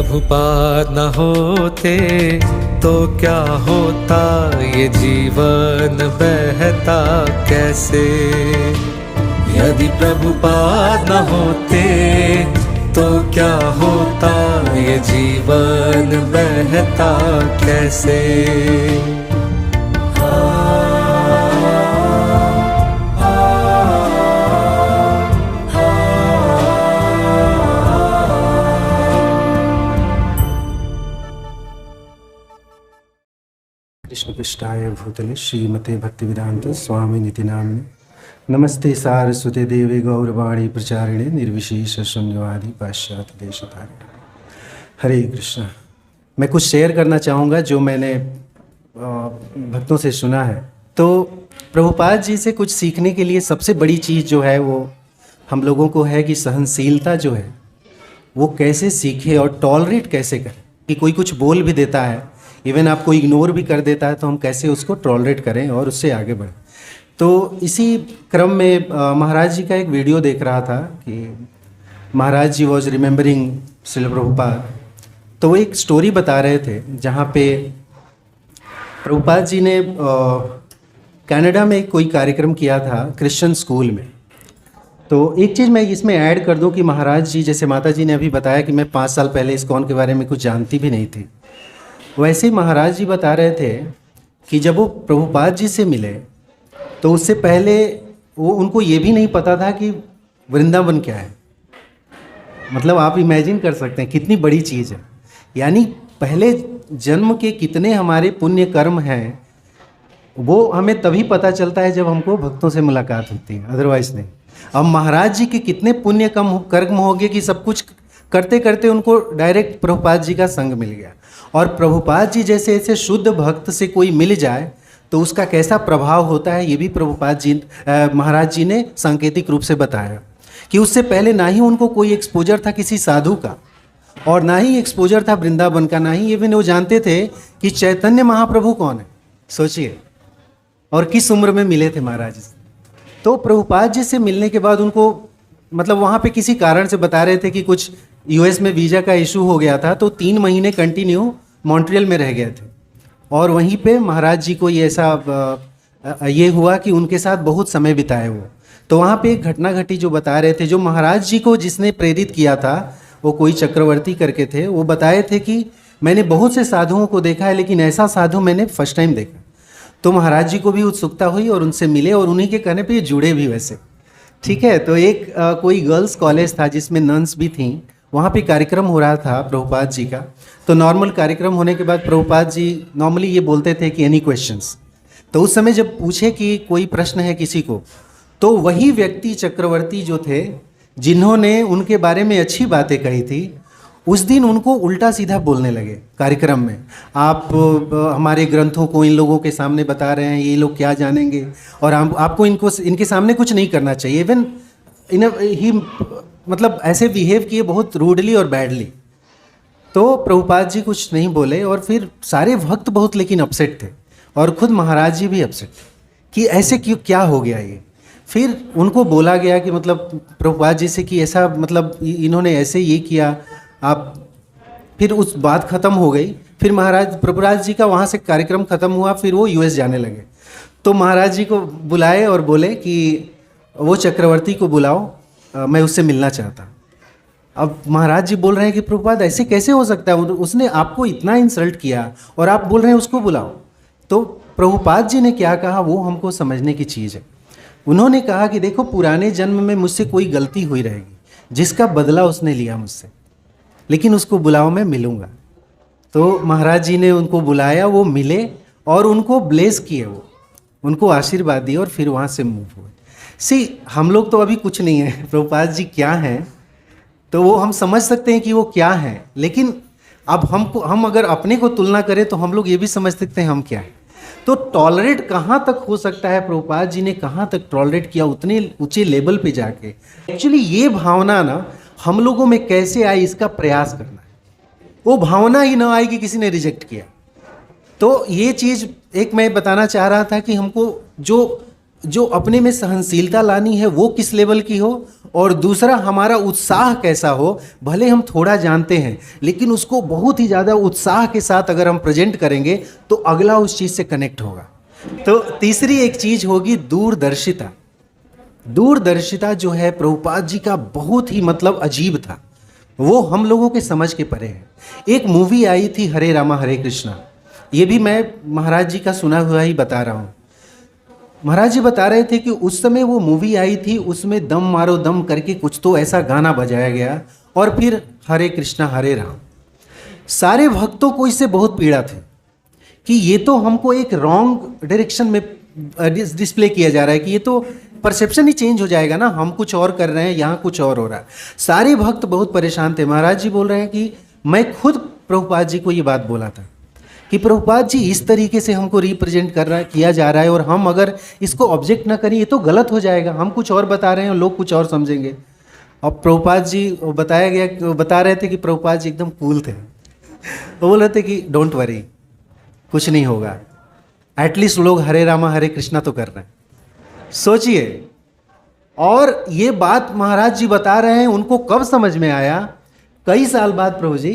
प्रभुपाद न होते तो क्या होता, ये जीवन बहता कैसे। यदि प्रभुपाद न होते तो क्या होता, ये जीवन बहता कैसे। कृष्ण पृष्ठाय भूतले श्रीमते भक्तिवेदांत स्वामी निति नामिने नमस्ते सारस्वते देवे गौरवाणी प्रचारिणे निर्विशेष शून्यवादी पाश्चात्य देशतारिणे। हरे कृष्ण। मैं कुछ शेयर करना चाहूँगा जो मैंने भक्तों से सुना है। तो प्रभुपाद जी से कुछ सीखने के लिए सबसे बड़ी चीज़ जो है वो हम लोगों को है कि सहनशीलता जो है वो कैसे सीखे और टॉलरेट कैसे करें। कि कोई कुछ बोल भी देता है, इवन आपको इग्नोर भी कर देता है, तो हम कैसे उसको टॉलरेट करें और उससे आगे बढ़ें। तो इसी क्रम में महाराज जी का एक वीडियो देख रहा था कि महाराज जी वॉज रिमेंबरिंग श्रील प्रभुपाद। तो वो एक स्टोरी बता रहे थे जहाँ पे प्रभुपाद जी ने कनाडा में कोई कार्यक्रम किया था क्रिश्चियन स्कूल में। तो एक चीज़ मैं इसमें ऐड कर दूं कि महाराज जी, जैसे माता जी ने अभी बताया कि मैं 5 साल पहले इस्कॉन के बारे में कुछ जानती भी नहीं थी, वैसे ही महाराज जी बता रहे थे कि जब वो प्रभुपाद जी से मिले तो उससे पहले वो उनको ये भी नहीं पता था कि वृंदावन क्या है। मतलब आप इमेजिन कर सकते हैं कितनी बड़ी चीज़ है। यानी पहले जन्म के कितने हमारे पुण्य कर्म हैं वो हमें तभी पता चलता है जब हमको भक्तों से मुलाकात होती है, अदरवाइज नहीं। अब महाराज जी के कितने पुण्य कर्म हो गए कि सब कुछ करते करते उनको डायरेक्ट प्रभुपाद जी का संग मिल गया। और प्रभुपाद जी जैसे ऐसे शुद्ध भक्त से कोई मिल जाए तो उसका कैसा प्रभाव होता है, ये भी प्रभुपाद जी महाराज जी ने सांकेतिक रूप से बताया कि उससे पहले ना ही उनको कोई एक्सपोजर था किसी साधु का, और ना ही एक्सपोजर था वृंदावन का, ना ही इवन वो जानते थे कि चैतन्य महाप्रभु कौन है। सोचिए, और किस उम्र में मिले थे महाराज जी। तो प्रभुपाद जी से मिलने के बाद उनको मतलब वहाँ पे किसी कारण से बता रहे थे कि कुछ यूएस में वीज़ा का इशू हो गया था, तो 3 महीने कंटिन्यू मॉन्ट्रियल में रह गए थे। और वहीं पे महाराज जी को ये ऐसा ये हुआ कि उनके साथ बहुत समय बिताए वो। तो वहाँ पे एक घटना घटी जो बता रहे थे, जो महाराज जी को जिसने प्रेरित किया था वो कोई चक्रवर्ती करके थे। वो बताए थे कि मैंने बहुत से साधुओं को देखा है लेकिन ऐसा साधु मैंने फर्स्ट टाइम देखा। तो महाराज जी को भी उत्सुकता हुई और उनसे मिले और उन्हीं के कहने पर ये जुड़े भी वैसे। ठीक है। तो एक कोई गर्ल्स कॉलेज था जिसमें नन्स भी थीं, वहाँ पे कार्यक्रम हो रहा था प्रभुपाद जी का। तो नॉर्मल कार्यक्रम होने के बाद प्रभुपाद जी नॉर्मली ये बोलते थे कि एनी क्वेश्चंस। तो उस समय जब पूछे कि कोई प्रश्न है किसी को, तो वही व्यक्ति चक्रवर्ती जो थे जिन्होंने उनके बारे में अच्छी बातें कही थी, उस दिन उनको उल्टा सीधा बोलने लगे कार्यक्रम में। आप हमारे ग्रंथों को इन लोगों के सामने बता रहे हैं, ये लोग क्या जानेंगे, और आपको इनके सामने कुछ नहीं करना चाहिए। इवन ही मतलब ऐसे बिहेव किए बहुत रूडली और बैडली। तो प्रभुपाद जी कुछ नहीं बोले और फिर सारे भक्त बहुत लेकिन अपसेट थे और खुद महाराज जी भी अपसेट थे कि ऐसे क्यों, क्या हो गया ये। फिर उनको बोला गया कि मतलब प्रभुपाद जी से कि ऐसा मतलब इन्होंने ऐसे ये किया आप। फिर उस बात ख़त्म हो गई। फिर महाराज प्रभुराज जी का वहाँ से कार्यक्रम ख़त्म हुआ, फिर वो यूएस जाने लगे। तो महाराज जी को बुलाए और बोले कि वो चक्रवर्ती को बुलाओ, मैं उससे मिलना चाहता। अब महाराज जी बोल रहे हैं कि प्रभुपाद ऐसे कैसे हो सकता है, उसने आपको इतना इंसल्ट किया और आप बोल रहे हैं उसको बुलाओ। तो प्रभुपाद जी ने क्या कहा वो हमको समझने की चीज़ है। उन्होंने कहा कि देखो, पुराने जन्म में मुझसे कोई गलती हुई रहेगी जिसका बदला उसने लिया मुझसे, लेकिन उसको बुलाओ, मैं मिलूँगा। तो महाराज जी ने उनको बुलाया, वो मिले और उनको ब्लेस किए, वो उनको आशीर्वाद दिए और फिर वहाँ से मूव हुए। हम लोग तो अभी कुछ नहीं है, प्रभुपाद जी क्या हैं तो वो हम समझ सकते हैं कि वो क्या हैं, लेकिन अब हम अगर अपने को तुलना करें तो हम लोग ये भी समझ सकते हैं हम क्या हैं। तो टॉलरेट कहाँ तक हो सकता है, प्रभुपाद जी ने कहाँ तक टॉलरेट किया उतने ऊंचे लेवल पे जाके। एक्चुअली ये भावना ना हम लोगों में कैसे आई, इसका प्रयास करना है। वो भावना ही ना आई कि किसी ने रिजेक्ट किया। तो ये चीज़ एक मैं बताना चाह रहा था कि हमको जो जो अपने में सहनशीलता लानी है वो किस लेवल की हो, और दूसरा हमारा उत्साह कैसा हो। भले हम थोड़ा जानते हैं लेकिन उसको बहुत ही ज़्यादा उत्साह के साथ अगर हम प्रेजेंट करेंगे तो अगला उस चीज़ से कनेक्ट होगा। तो तीसरी एक चीज़ होगी दूरदर्शिता। दूरदर्शिता जो है प्रभुपाद जी का बहुत ही मतलब अजीब था, वो हम लोगों के समझ के परे है। एक मूवी आई थी हरे रामा हरे कृष्णा, ये भी मैं महाराज जी का सुना हुआ ही बता रहा हूँ। महाराज जी बता रहे थे कि उस समय वो मूवी आई थी, उसमें दम मारो दम करके कुछ तो ऐसा गाना बजाया गया और फिर हरे कृष्णा हरे राम। सारे भक्तों को इससे बहुत पीड़ा थी कि ये तो हमको एक रॉन्ग डायरेक्शन में डिस्प्ले किया जा रहा है, कि ये तो परसेप्शन ही चेंज हो जाएगा ना, हम कुछ और कर रहे हैं, यहाँ कुछ और हो रहा है। सारे भक्त बहुत परेशान थे। महाराज जी बोल रहे हैं कि मैं खुद प्रभुपाद जी को ये बात बोला था कि प्रभुपाद जी इस तरीके से हमको रिप्रेजेंट किया जा रहा है, और हम अगर इसको ऑब्जेक्ट ना करें ये तो गलत हो जाएगा, हम कुछ और बता रहे हैं और लोग कुछ और समझेंगे। और प्रभुपाद जी बता रहे थे कि प्रभुपाद जी एकदम कूल थे। वो बोल रहे थे कि डोंट वरी, कुछ नहीं होगा, एटलीस्ट लोग हरे रामा हरे कृष्णा तो कर रहे हैं। सोचिए, और ये बात महाराज जी बता रहे हैं, उनको कब समझ में आया? कई साल बाद प्रभु जी,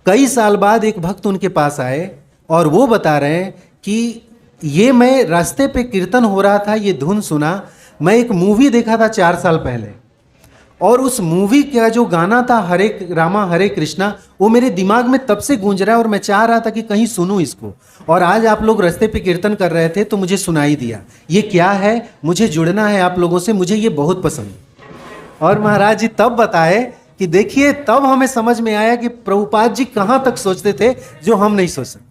कई साल बाद एक भक्त उनके पास आए और वो बता रहे हैं कि ये मैं रास्ते पे कीर्तन हो रहा था, ये धुन सुना, मैं एक मूवी देखा था 4 साल पहले, और उस मूवी का जो गाना था हरे रामा हरे कृष्णा, वो मेरे दिमाग में तब से गूंज रहा है और मैं चाह रहा था कि कहीं सुनूं इसको, और आज आप लोग रास्ते पे कीर्तन कर रहे थे तो मुझे सुनाई दिया। ये क्या है? मुझे जुड़ना है आप लोगों से, मुझे ये बहुत पसंद। और महाराज जी तब बताए कि देखिए, तब हमें समझ में आया कि प्रभुपाद जी कहाँ तक सोचते थे जो हम नहीं सोच सकते।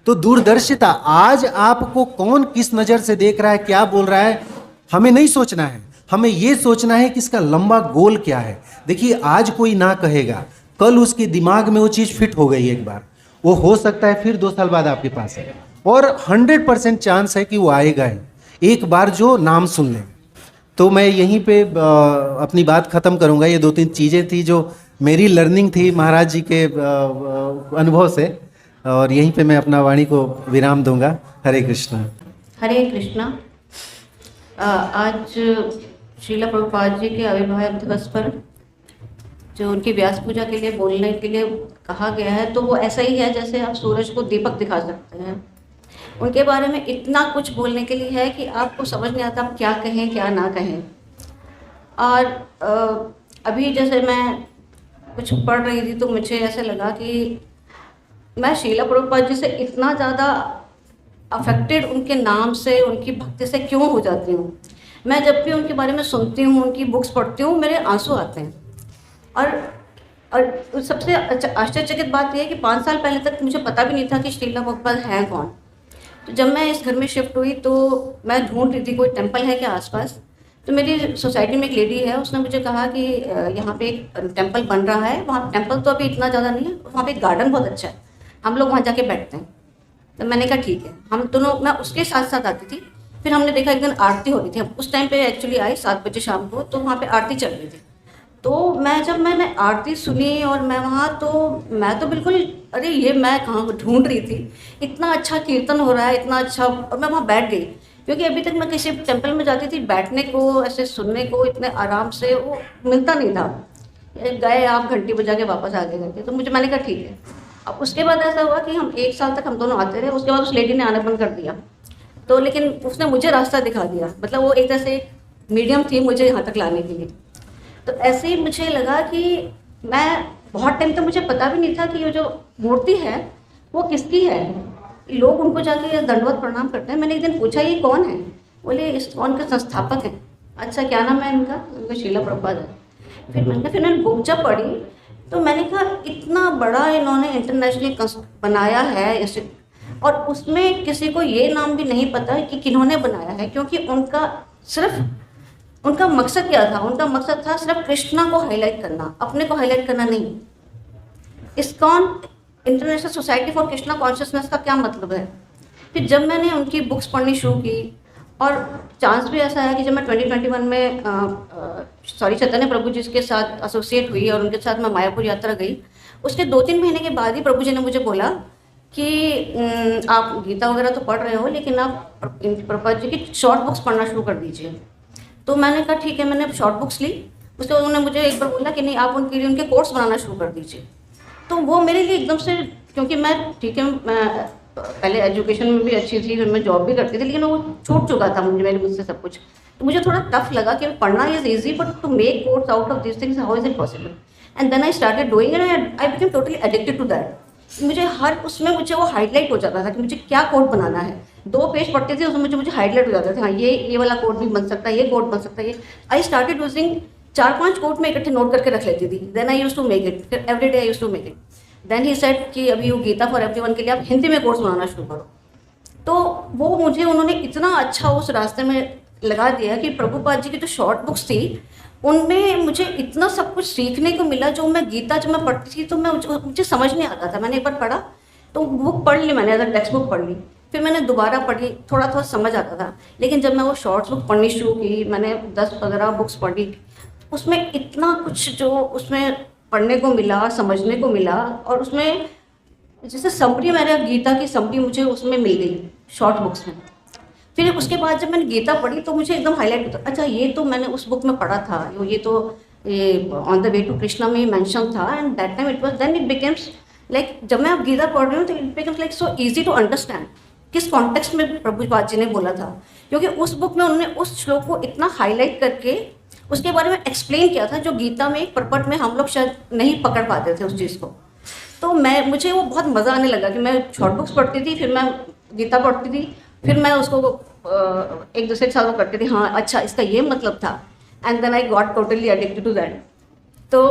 तो दूरदर्शिता, आज आपको कौन किस नज़र से देख रहा है, क्या बोल रहा है, हमें नहीं सोचना है, हमें ये सोचना है कि इसका लंबा गोल क्या है। देखिए, आज कोई ना कहेगा, कल उसके दिमाग में वो चीज़ फिट हो गई एक बार, वो हो सकता है फिर 2 साल बाद आपके पास है, और 100% चांस है कि वो आएगा ही एक बार जो नाम सुन ले। तो मैं यहीं पे अपनी बात ख़त्म करूँगा। ये 2-3 चीज़ें थी जो मेरी लर्निंग थी महाराज जी के अनुभव से, और यहीं पे मैं अपना वाणी को विराम दूंगा। हरे कृष्णा। हरे कृष्णा। आज श्रीला प्रभुपाद जी के आविर्भाव दिवस पर जो उनकी व्यास पूजा के लिए बोलने के लिए कहा गया है, तो वो ऐसा ही है जैसे आप सूरज को दीपक दिखा सकते हैं। उनके बारे में इतना कुछ बोलने के लिए है कि आपको समझ नहीं आता आप क्या कहें क्या ना कहें। और अभी जैसे मैं कुछ पढ़ रही थी तो मुझे ऐसा लगा कि मैं श्रीला प्रभुपाद जी से इतना ज़्यादा अफेक्टेड उनके नाम से, उनकी भक्ति से क्यों हो जाती हूँ। मैं जब भी उनके बारे में सुनती हूँ, उनकी बुक्स पढ़ती हूँ, मेरे आंसू आते हैं। और सबसे आश्चर्यचकित बात यह है कि 5 साल पहले तक मुझे पता भी नहीं था कि श्रीला प्रभुपाद हैं कौन। तो जब मैं इस घर में शिफ्ट हुई तो मैं ढूंढ रही थी कोई टेंपल है क्या आसपास। तो मेरी सोसाइटी में एक लेडी है, उसने मुझे कहा कि यहाँ पे एक टेंपल बन रहा है। वहाँ टेंपल तो अभी इतना ज़्यादा नहीं है, वहाँ पे एक गार्डन बहुत अच्छा है, हम लोग वहाँ जाके बैठते हैं। तो मैंने कहा ठीक है। हम दोनों, मैं उसके साथ साथ आती थी। फिर हमने देखा एक दिन आरती हो रही थी, हम उस टाइम पे एक्चुअली आई 7 बजे शाम को, तो वहाँ पे आरती चल रही थी। तो जब मैंने आरती सुनी और मैं वहाँ, तो मैं तो बिल्कुल, अरे ये मैं कहाँ ढूंढ रही थी, इतना अच्छा कीर्तन हो रहा है, इतना अच्छा। और मैं वहाँ बैठ गई, क्योंकि अभी तक मैं किसी टेंपल में जाती थी, बैठने को, ऐसे सुनने को इतने आराम से वो मिलता नहीं था। गए आप घंटी बजा के वापस आ गए करके। तो मैंने कहा ठीक है। अब उसके बाद ऐसा हुआ कि हम 1 साल तक हम दोनों आते रहे। उसके बाद उस लेडी ने आना बंद कर दिया। तो लेकिन उसने मुझे रास्ता दिखा दिया, मतलब वो एक तरह से मीडियम थी मुझे यहाँ तक लाने के लिए। तो ऐसे ही मुझे लगा कि मैं बहुत टाइम तक मुझे पता भी नहीं था कि ये जो मूर्ति है वो किसकी है। लोग उनको जाके दंडवत प्रणाम करते हैं। मैंने एक दिन पूछा ये कौन है, बोले ISKCON के संस्थापक हैं। अच्छा, क्या नाम है इनका? उनका श्रीला प्रभुपाद है। फिर मैंने बुक जब पढ़ी तो मैंने कहा इतना बड़ा इन्होंने इंटरनेशनल बनाया है, और उसमें किसी को ये नाम भी नहीं पता कि किन्होंने बनाया है, क्योंकि उनका मकसद क्या था? उनका मकसद था सिर्फ कृष्णा को हाईलाइट करना, अपने को हाईलाइट करना नहीं। ISKCON international society for Krishna consciousness का क्या मतलब है? फिर जब मैंने उनकी बुक्स पढ़नी शुरू की, और चांस भी ऐसा है कि जब मैं 2021 में चैतन्य प्रभु जी के साथ एसोसिएट हुई और उनके साथ मैं मायापुर यात्रा गई, उसके 2-3 महीने के बाद ही प्रभु जी ने मुझे बोला कि आप गीता वगैरह तो पढ़ रहे हो, लेकिन आप प्रभुपाद जी की शॉर्ट बुक्स पढ़ना शुरू कर दीजिए। तो मैंने कहा ठीक है, मैंने शॉर्ट बुक्स ली। उसके बाद उन्होंने मुझे एक बार बोला कि नहीं, आप उनके लिए उनके कोर्स बनाना शुरू कर दीजिए। तो वो मेरे लिए एकदम से, क्योंकि मैं ठीक है, मैं पहले एजुकेशन में भी अच्छी थी, फिर मैं जॉब भी करती थी, लेकिन वो छूट चुका था मुझसे सब कुछ। तो मुझे थोड़ा टफ लगा कि पढ़ना is easy, but to make course out of this things, how is it possible? And then I started doing it and I became totally addicted to that. मुझे हर उसमें मुझे वो हाईलाइट हो जाता था कि मुझे क्या कोड बनाना है। 2 पेज पढ़ते थे, उसमें मुझे हाईलाइट हो जाता था, हाँ ये वाला कोड भी बन सकता है, ये कोड बन सकता है। आई स्टार्टेड यूजिंग 4-5 कोड में इकट्ठे नोट करके रख लेती थी। Then I use to make it, फिर every day I use to make it. Then he said कि अभी वो गीता फॉर एवरीवन के लिए आप हिंदी में कोर्स बनाना शुरू करो। तो वो मुझे उन्होंने इतना अच्छा उस रास्ते में लगा दिया कि प्रभुपाद जी की जो शॉर्ट बुक्स थी उनमें मुझे इतना सब कुछ सीखने को मिला। जो मैं गीता जब मैं पढ़ती थी तो मुझे समझ नहीं आता था। मैंने एक बार पढ़ा तो बुक पढ़ ली, मैंने एज अ टेक्स्ट बुक पढ़ ली, फिर मैंने दोबारा पढ़ी, थोड़ा थोड़ा समझ आता था। लेकिन जब मैं वो शॉर्ट्स बुक पढ़नी शुरू की, मैंने 10-15 बुक्स पढ़ी, उसमें इतना कुछ जो उसमें पढ़ने को मिला, समझने को मिला। और उसमें जैसे समरी, मेरे गीता की समरी मुझे उसमें मिल गई शॉर्ट बुक्स में। फिर उसके बाद जब मैंने गीता पढ़ी तो मुझे एकदम हाईलाइट होता, अच्छा ये तो मैंने उस बुक में पढ़ा था, ये तो on the way to Krishna में मेंशन था। And that time it was, then it becomes like, जब मैं अब गीता पढ़ रही हूँ तो it becomes like so easy to understand किस कॉन्टेक्स्ट में प्रभुपाद जी ने बोला था। क्योंकि उस बुक में उन्होंने उस श्लोक को इतना हाईलाइट करके उसके बारे में एक्सप्लेन किया था, जो गीता में एक परपट में हम लोग शायद नहीं पकड़ पाते थे उस चीज़ को। तो मुझे वो बहुत मज़ा आने लगा कि मैं शॉर्ट बुक्स पढ़ती थी, फिर मैं गीता पढ़ती थी, फिर मैं उसको एक दूसरे के साथ वो करती थी, हाँ अच्छा इसका ये मतलब था। And then I got totally addicted to that. तो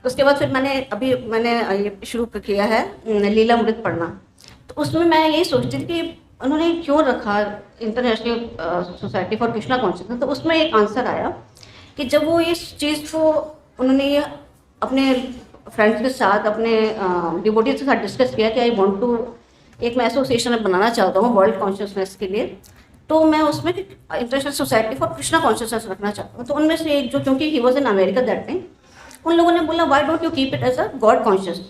उसके बाद फिर मैंने ये शुरू किया है लीलामृत पढ़ना। तो उसमें मैं यही सोचती थी कि उन्होंने क्यों रखा international society for Krishna consciousness. तो उसमें एक आंसर आया कि जब वो इस चीज़ को उन्होंने अपने फ्रेंड्स के साथ, अपने डिवोटीज के साथ डिस्कस किया कि आई वांट टू, एक मैं एसोसिएशन बनाना चाहता हूँ वर्ल्ड कॉन्शियसनेस के लिए। तो मैं उसमें international society for Krishna consciousness रखना चाहता हूँ। तो उनमें से एक जो, क्योंकि he was in America that time, उन लोगों ने बोला why don't you keep it as a God conscious,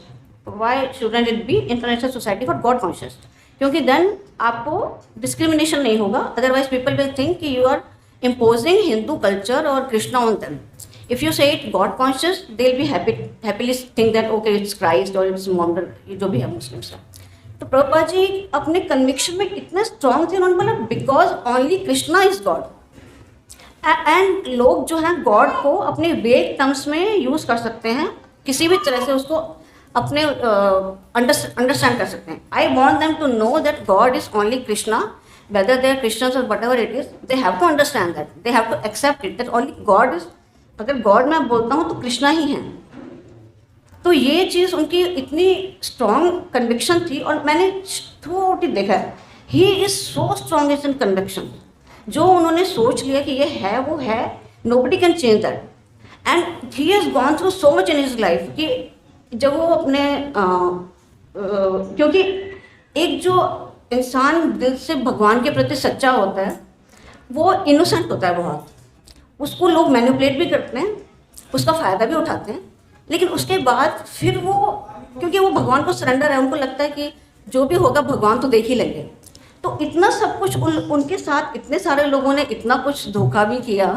why shouldn't it be international society for God conscious, क्योंकि देन आपको डिस्क्रिमिनेशन नहीं होगा। अदरवाइज पीपल विल थिंक कि you are imposing Hindu culture और Krishna on them. If you say it God conscious, they'll be happily think that okay it's Christ or it's Mohammed, ये जो भी है मुस्लिम्स का। तो प्रभुपाद जी अपने कन्विक्शन में इतने स्ट्रॉन्ग थे, उन्होंने बोला because only Krishna is God. And लोग जो हैं गॉड को अपने वेग टर्म्स में यूज़ कर सकते हैं, किसी भी तरह से उसको अपने अंडरस्टैंड कर सकते हैं। I want them to know that God is only Krishna, whether they are Christians or whatever it is, they have to understand that, they have to accept it that only God is, अगर God मैं बोलता हूँ तो कृष्णा ही हैं। तो ये चीज़ उनकी इतनी स्ट्रॉन्ग कन्विक्शन थी। और मैंने थोड़ी देखा है, he is so strong is in conviction. जो उन्होंने सोच लिया कि ये है वो है, nobody can change that. And he has gone through so much in his life कि जब वो अपने क्योंकि एक जो इंसान दिल से भगवान के प्रति सच्चा होता है वो इनोसेंट होता है बहुत, उसको लोग मैनिपुलेट भी करते हैं, उसका फ़ायदा भी उठाते हैं, लेकिन उसके बाद फिर वो, क्योंकि वो भगवान को सरेंडर है, उनको लगता है कि जो भी होगा भगवान तो देख ही लेंगे। तो इतना सब कुछ उनके साथ इतने सारे लोगों ने इतना कुछ धोखा भी किया,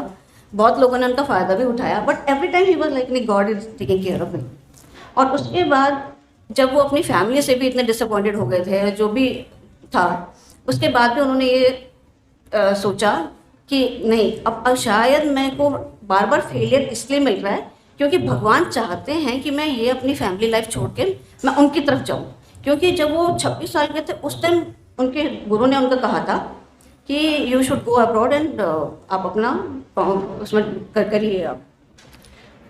बहुत लोगों ने उनका फ़ायदा भी उठाया, but every time he was like नहीं, God is taking care of me. और उसके बाद जब वो अपनी फैमिली से भी इतने डिसअपॉइंटेड हो गए थे, जो भी था, उसके बाद भी उन्होंने ये सोचा कि नहीं, अब शायद मेरे को बार बार फेलियर इसलिए मिल रहा है क्योंकि भगवान चाहते हैं कि मैं ये अपनी फैमिली लाइफ छोड़ के मैं उनकी तरफ जाऊँ। क्योंकि जब वो 26 साल के थे उस टाइम उनके गुरु ने उनको कहा था कि you should go abroad and आप अपना उसमें करिए आप।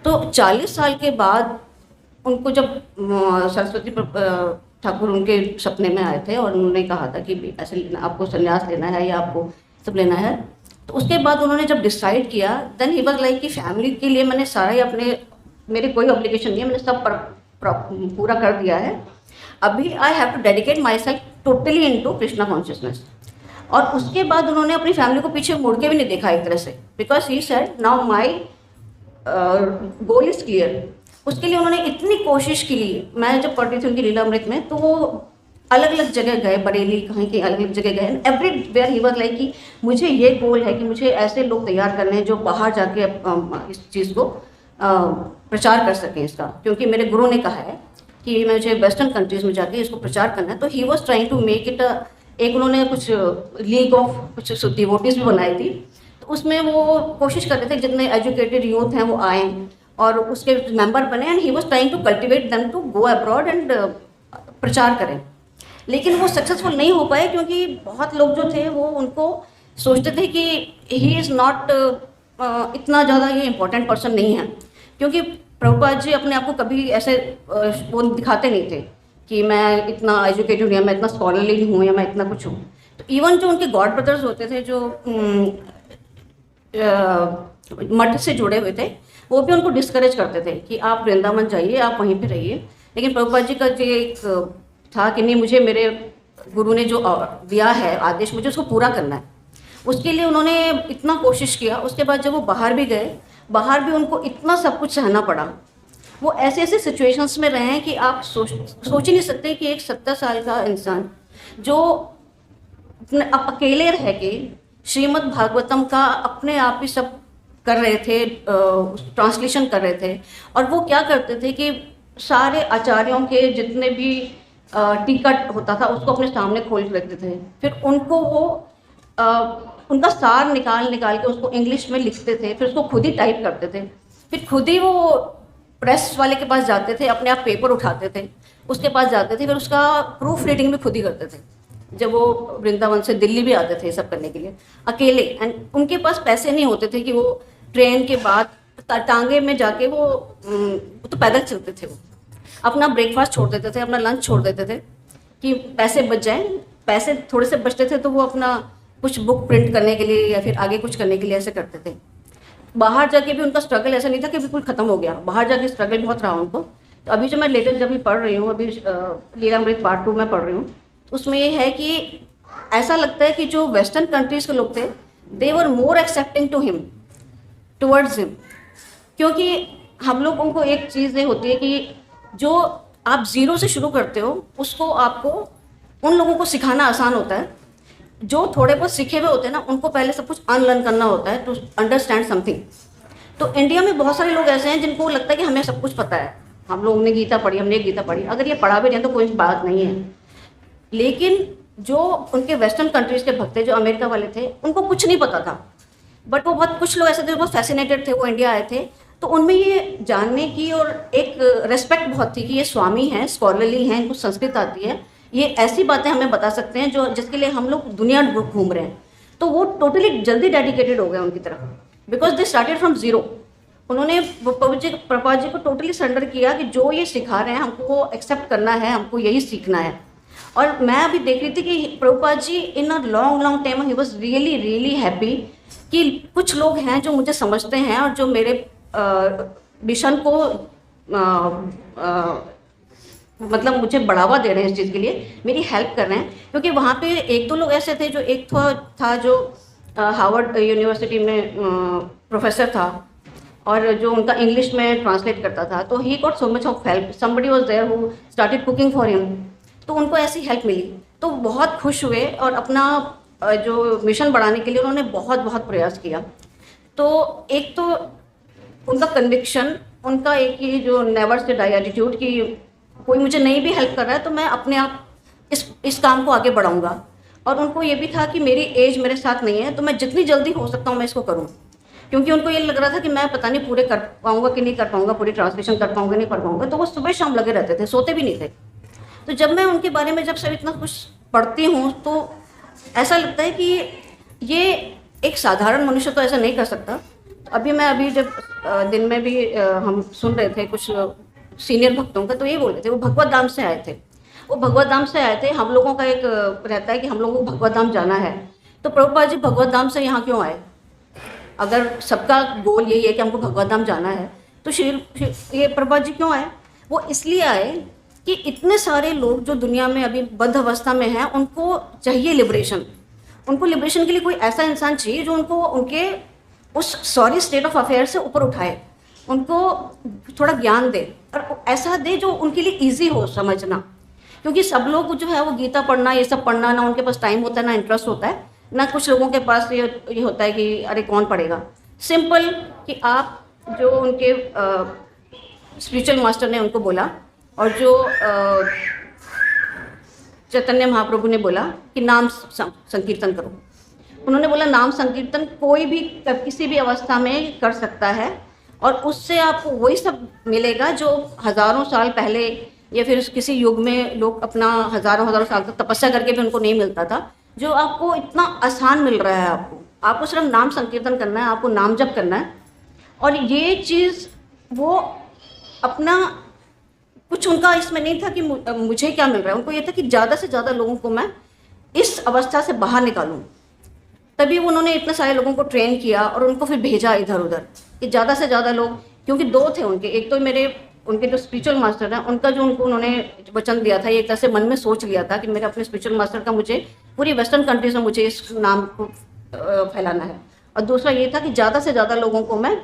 तो 40 साल के बाद उनको जब सरस्वती ठाकुर उनके सपने में आए थे और उन्होंने कहा था कि ऐसे लेना, आपको संन्यास लेना है या आपको सब लेना है, तो उसके बाद उन्होंने जब डिसाइड किया, देन ही वाज लाइक कि फैमिली के लिए मैंने सारा ही अपने, मेरे कोई ऑब्लिगेशन नहीं है, मैंने सब पूरा कर दिया है, अभी I have to dedicate myself totally into Krishna consciousness. और उसके बाद उन्होंने अपनी फैमिली को पीछे मुड़ के भी नहीं देखा एक तरह से, because he said now my goal is clear. उसके लिए उन्होंने इतनी कोशिश की ली। मैं जब पढ़ रही थी उनकी लीलामृत में, तो वो अलग अलग जगह गए, बरेली कहीं कहीं अलग अलग जगह गए, एवरीवेयर ही वाज लाइक कि मुझे ये गोल है कि मुझे ऐसे लोग तैयार करने हैं जो बाहर जाके इस चीज़ को प्रचार कर सकें इसका, क्योंकि मेरे गुरु ने कहा है कि मुझे वेस्टर्न कंट्रीज़ में जाके इसको प्रचार करना है। तो he was trying to make it एक उन्होंने कुछ लीग ऑफ कुछ डिवोटीज भी बनाई थी, तो उसमें वो कोशिश कर रहे थे जितने एजुकेटेड यूथ हैं वो आए और उसके मेंबर बने, and he was trying to cultivate them to go abroad and प्रचार करें। लेकिन वो सक्सेसफुल नहीं हो पाए क्योंकि बहुत लोग जो थे वो उनको सोचते थे कि ही इज़ नॉट इतना ज़्यादा ये इम्पोर्टेंट पर्सन नहीं है, क्योंकि प्रभुपाद जी अपने आप को कभी ऐसे वो दिखाते नहीं थे कि मैं इतना एजुकेटेड हूँ या मैं इतना स्कॉलरली हूँ या मैं इतना कुछ हूँ। तो इवन जो उनके गॉड ब्रदर्स होते थे जो मठ से जुड़े हुए थे, वो भी उनको डिस्करेज करते थे कि आप वृंदावन जाइए, आप वहीं पे रहिए। लेकिन प्रभुपाद जी का जो एक था कि नहीं, मुझे मेरे गुरु ने जो दिया है आदेश, मुझे उसको पूरा करना है। उसके लिए उन्होंने इतना कोशिश किया। उसके बाद जब वो बाहर भी गए, बाहर भी उनको इतना सब कुछ सहना पड़ा। वो ऐसे ऐसे सिचुएशंस में रहे हैं कि आप सोच ही नहीं सकते कि एक 70 साल का इंसान जो अकेले रह के श्रीमद् भागवतम का अपने आप ही सब कर रहे थे, ट्रांसलेशन कर रहे थे। और वो क्या करते थे कि सारे आचार्यों के जितने भी टीका होता था उसको अपने सामने खोल रखते थे, फिर उनको वो उनका सार निकाल के उसको इंग्लिश में लिखते थे, फिर उसको खुद ही टाइप करते थे, फिर खुद ही वो प्रेस वाले के पास जाते थे, अपने आप पेपर उठाते थे, उसके पास जाते थे, फिर उसका प्रूफ रीडिंग भी खुद ही करते थे। जब वो वृंदावन से दिल्ली भी आते थे सब करने के लिए अकेले, एंड उनके पास पैसे नहीं होते थे कि वो ट्रेन के बाद टांगे में जाके वो तो पैदल चलते थे, वो अपना ब्रेकफास्ट छोड़ देते थे, अपना लंच छोड़ देते थे कि पैसे बच जाएं। पैसे थोड़े से बचते थे तो वो अपना कुछ बुक प्रिंट करने के लिए या फिर आगे कुछ करने के लिए ऐसे करते थे। बाहर जाके भी उनका स्ट्रगल ऐसा नहीं था कि बिल्कुल ख़त्म हो गया, बाहर जाके स्ट्रगल बहुत रहा उनको। तो अभी जो मैं लेटेस्ट जब भी पढ़ रही हूँ, अभी लीलामृत पार्ट 2 में पढ़ रही हूँ, उसमें ये है कि ऐसा लगता है कि जो वेस्टर्न कंट्रीज़ के लोग थे, they were more accepting to him, towards him, क्योंकि हम लोगों को एक चीज़ ये होती है कि जो आप ज़ीरो से शुरू करते हो उसको आपको उन लोगों को सिखाना आसान होता है। जो थोड़े बहुत सीखे हुए होते हैं ना, उनको पहले सब कुछ अनलर्न करना होता है टू अंडरस्टैंड समथिंग। तो इंडिया में बहुत सारे लोग ऐसे हैं जिनको लगता है कि हमें सब कुछ पता है, हम लोगों ने गीता पढ़ी, हमने गीता पढ़ी, अगर ये पढ़ा भी नहीं तो कोई बात नहीं है। लेकिन जो उनके वेस्टर्न कंट्रीज़ के भक्त थे, जो अमेरिका वाले थे, उनको कुछ नहीं पता था, बट वो बहुत कुछ लोग ऐसे थे, बहुत फैसिनेटेड थे, वो इंडिया आए थे, तो उनमें ये जानने की और एक रेस्पेक्ट बहुत थी कि ये स्वामी हैं, स्कॉलरली हैं, इनको संस्कृत आती है, ये ऐसी बातें हमें बता सकते हैं जो जिसके लिए हम लोग दुनिया घूम रहे हैं। तो वो टोटली जल्दी डेडिकेटेड हो गए उनकी तरफ, because they started from zero. उन्होंने प्रभुपाद जी को टोटली सरेंडर किया कि जो ये सिखा रहे हैं हमको वो एक्सेप्ट करना है, हमको यही सीखना है। और मैं अभी देख रही थी कि Prabhupada ji in a long time he was really happy कि कुछ लोग हैं जो मुझे समझते हैं और जो मेरे मिशन को मतलब मुझे बढ़ावा दे रहे हैं इस चीज़ के लिए, मेरी हेल्प कर रहे हैं। क्योंकि वहाँ पे एक दो लोग ऐसे थे, जो एक था जो हार्वर्ड यूनिवर्सिटी में प्रोफेसर था और जो उनका इंग्लिश में ट्रांसलेट करता था, तो he got so much of help, somebody was there who started cooking for him, तो उनको ऐसी हेल्प मिली, तो बहुत खुश हुए और अपना जो मिशन बढ़ाने के लिए उन्होंने बहुत प्रयास किया। तो एक तो उनका कन्विक्शन, उनका एक ही जो नेवर से डाई एटीट्यूड कि कोई मुझे नहीं भी हेल्प कर रहा है तो मैं अपने आप इस काम को आगे बढ़ाऊंगा। और उनको ये भी था कि मेरी एज मेरे साथ नहीं है, तो मैं जितनी जल्दी हो सकता हूँ मैं इसको करूँ, क्योंकि उनको ये लग रहा था कि मैं पता नहीं पूरे कर पाऊँगा कि नहीं कर पाऊँगा, पूरी ट्रांसलेशन कर पाऊँगा नहीं कर पाऊँगा। तो वो सुबह शाम लगे रहते थे, सोते भी नहीं थे। तो जब मैं उनके बारे में जब सब इतना कुछ पढ़ती हूँ तो ऐसा लगता है कि ये एक साधारण मनुष्य तो ऐसा नहीं कर सकता। अभी जब दिन में भी हम सुन रहे थे कुछ सीनियर भक्तों का, तो ये बोल रहे थे वो भगवत धाम से आए थे, वो भगवत धाम से आए थे। हम लोगों का एक रहता है कि हम लोगों को भगवत धाम जाना है, तो प्रभुपाद जी भगवत धाम से यहाँ क्यों आए? अगर सबका गोल यही है कि हमको भगवत धाम जाना है, तो ये प्रभुपाद जी क्यों आए? वो इसलिए आए कि इतने सारे लोग जो दुनिया में अभी बद्ध अवस्था में हैं, उनको चाहिए लिबरेशन। उनको लिबरेशन के लिए कोई ऐसा इंसान चाहिए जो उनको उनके उस सॉरी स्टेट ऑफ अफेयर से ऊपर उठाए, उनको थोड़ा ज्ञान दे और ऐसा दे जो उनके लिए इजी हो समझना। क्योंकि सब लोग जो है वो गीता पढ़ना, ये सब पढ़ना, ना उनके पास टाइम होता है, ना इंटरेस्ट होता है, ना कुछ लोगों के पास ये होता है कि अरे कौन पढ़ेगा। सिंपल कि आप जो उनके स्पिरिचुअल मास्टर ने उनको बोला, और जो चैतन्य महाप्रभु ने बोला कि नाम संकीर्तन करो। उन्होंने बोला नाम संकीर्तन कोई भी किसी भी अवस्था में कर सकता है, और उससे आपको वही सब मिलेगा जो हज़ारों साल पहले या फिर किसी युग में लोग अपना हज़ारों साल तक तपस्या करके भी उनको नहीं मिलता था, जो आपको इतना आसान मिल रहा है। आपको सिर्फ नाम संकीर्तन करना है, आपको नाम जप करना है। और ये चीज़ वो अपना कुछ उनका इसमें नहीं था कि मुझे क्या मिल रहा है, उनको ये था कि ज़्यादा से ज़्यादा लोगों को मैं इस अवस्था से बाहर निकालूं। तभी उन्होंने इतने सारे लोगों को ट्रेन किया और उनको फिर भेजा इधर उधर कि ज़्यादा से ज़्यादा लोग, क्योंकि दो थे उनके, एक तो उनके जो स्पिरिचुअल मास्टर हैं उनका जो उन्होंने वचन दिया था, ये एक तरह से मन में सोच लिया था कि मेरे अपने स्पिरिचुअल मास्टर का मुझे पूरी वेस्टर्न कंट्रीज में मुझे इस नाम को फैलाना है। और दूसरा ये था कि ज़्यादा से ज़्यादा लोगों को मैं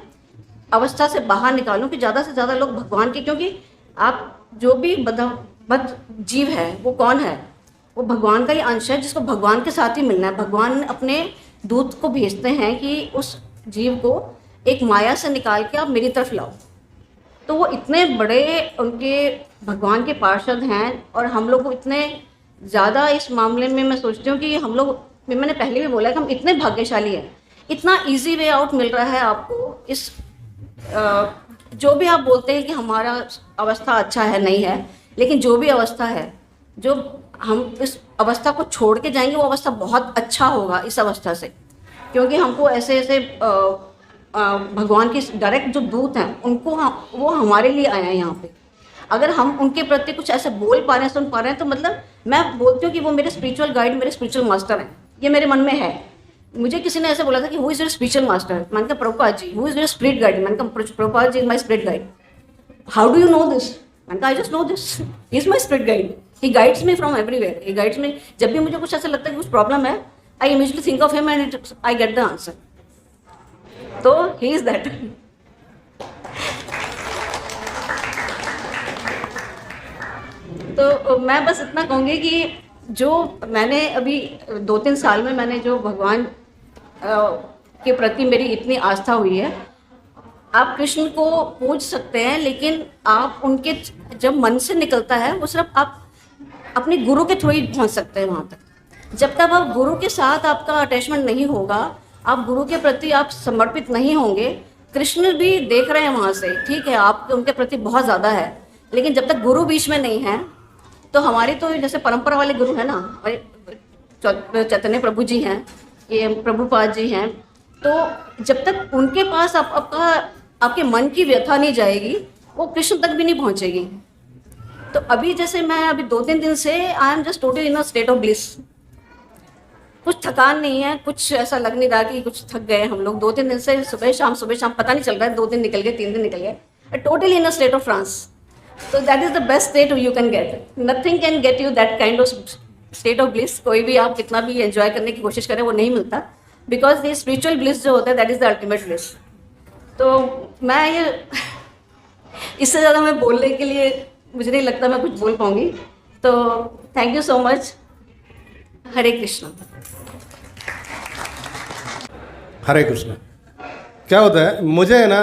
अवस्था से बाहर निकालूं, कि ज़्यादा से ज़्यादा लोग भगवान की, क्योंकि आप जो भी बद जीव है वो कौन है, वो भगवान का ही अंश है जिसको भगवान के साथ ही मिलना है। भगवान अपने दूत को भेजते हैं कि उस जीव को एक माया से निकाल के आप मेरी तरफ लाओ। तो वो इतने बड़े उनके भगवान के पार्षद हैं, और हम लोग को इतने ज़्यादा इस मामले में मैं सोचती हूँ कि हम लोग, मैंने पहले भी बोला कि हम इतने भाग्यशाली हैं, इतना इजी वे आउट मिल रहा है आपको। इस जो भी आप बोलते हैं कि हमारा अवस्था अच्छा है, नहीं है, लेकिन जो भी अवस्था है, जो हम इस अवस्था को छोड़ के जाएंगे वो अवस्था बहुत अच्छा होगा इस अवस्था से, क्योंकि हमको ऐसे ऐसे भगवान की डायरेक्ट जो दूत हैं उनको वो हमारे लिए आए हैं यहाँ पे। अगर हम उनके प्रति कुछ ऐसे बोल पा रहे हैं, सुन पा रहे हैं, तो मतलब मैं बोलती हूँ कि वो मेरे स्पिरिचुअल गाइड, मेरे स्पिरिचुअल मास्टर हैं। ये मेरे मन में है। मुझे किसी ने ऐसे बोला था कि who is your spiritual master, मैंने कहा Prabhupada ji. Who is your spirit guide, मैंने कहा Prabhupada ji is my spirit guide. How do you know this, मैंने कहा I just know this, he is my spirit guide, he guides me from everywhere, he guides me. जब भी मुझे कुछ ऐसा लगता है कि कुछ प्रॉब्लम है, I immediately think of him and I get the answer. तो ही इज दैट। तो मैं बस इतना कहूँगी कि जो मैंने अभी 2-3 साल में मैंने जो भगवान के प्रति मेरी इतनी आस्था हुई है, आप कृष्ण को पूज सकते हैं, लेकिन आप उनके जब मन से निकलता है वो सिर्फ आप अपने गुरु के थ्रू ही पहुँच सकते हैं वहाँ तक। जब तक आप गुरु के साथ आपका अटैचमेंट नहीं होगा, आप गुरु के प्रति आप समर्पित नहीं होंगे, कृष्ण भी देख रहे हैं वहाँ से, ठीक है आप उनके प्रति बहुत ज़्यादा है, लेकिन जब तक गुरु बीच में नहीं है, तो हमारे तो जैसे परंपरा वाले गुरु हैं ना, चैतन्य प्रभु जी हैं, ये प्रभुपाद जी हैं, तो जब तक उनके पास आपके मन की व्यथा नहीं जाएगी, वो कृष्ण तक भी नहीं पहुँचेगी। तो अभी जैसे मैं अभी 2-3 दिन से I am just totally in a state of bliss. कुछ थकान नहीं है, कुछ ऐसा लग नहीं रहा कि कुछ थक गए हम लोग। 2-3 दिन से सुबह शाम पता नहीं चल रहा है, 2 दिन निकल गए, 3 दिन निकल गए। Totally in a state of trance. So that is the best state you can get. Nothing can get you that kind of state of bliss. कोई भी आप कितना भी enjoy करने की कोशिश करें वो नहीं मिलता, because the spiritual bliss जो होता है that is the ultimate bliss. तो मैं ये इससे ज़्यादा मैं बोलने के लिए मुझे नहीं लगता मैं कुछ बोल पाऊँगी। तो थैंक यू सो मच। हरे कृष्ण। हरे कृष्ण। क्या होता है, मुझे है ना,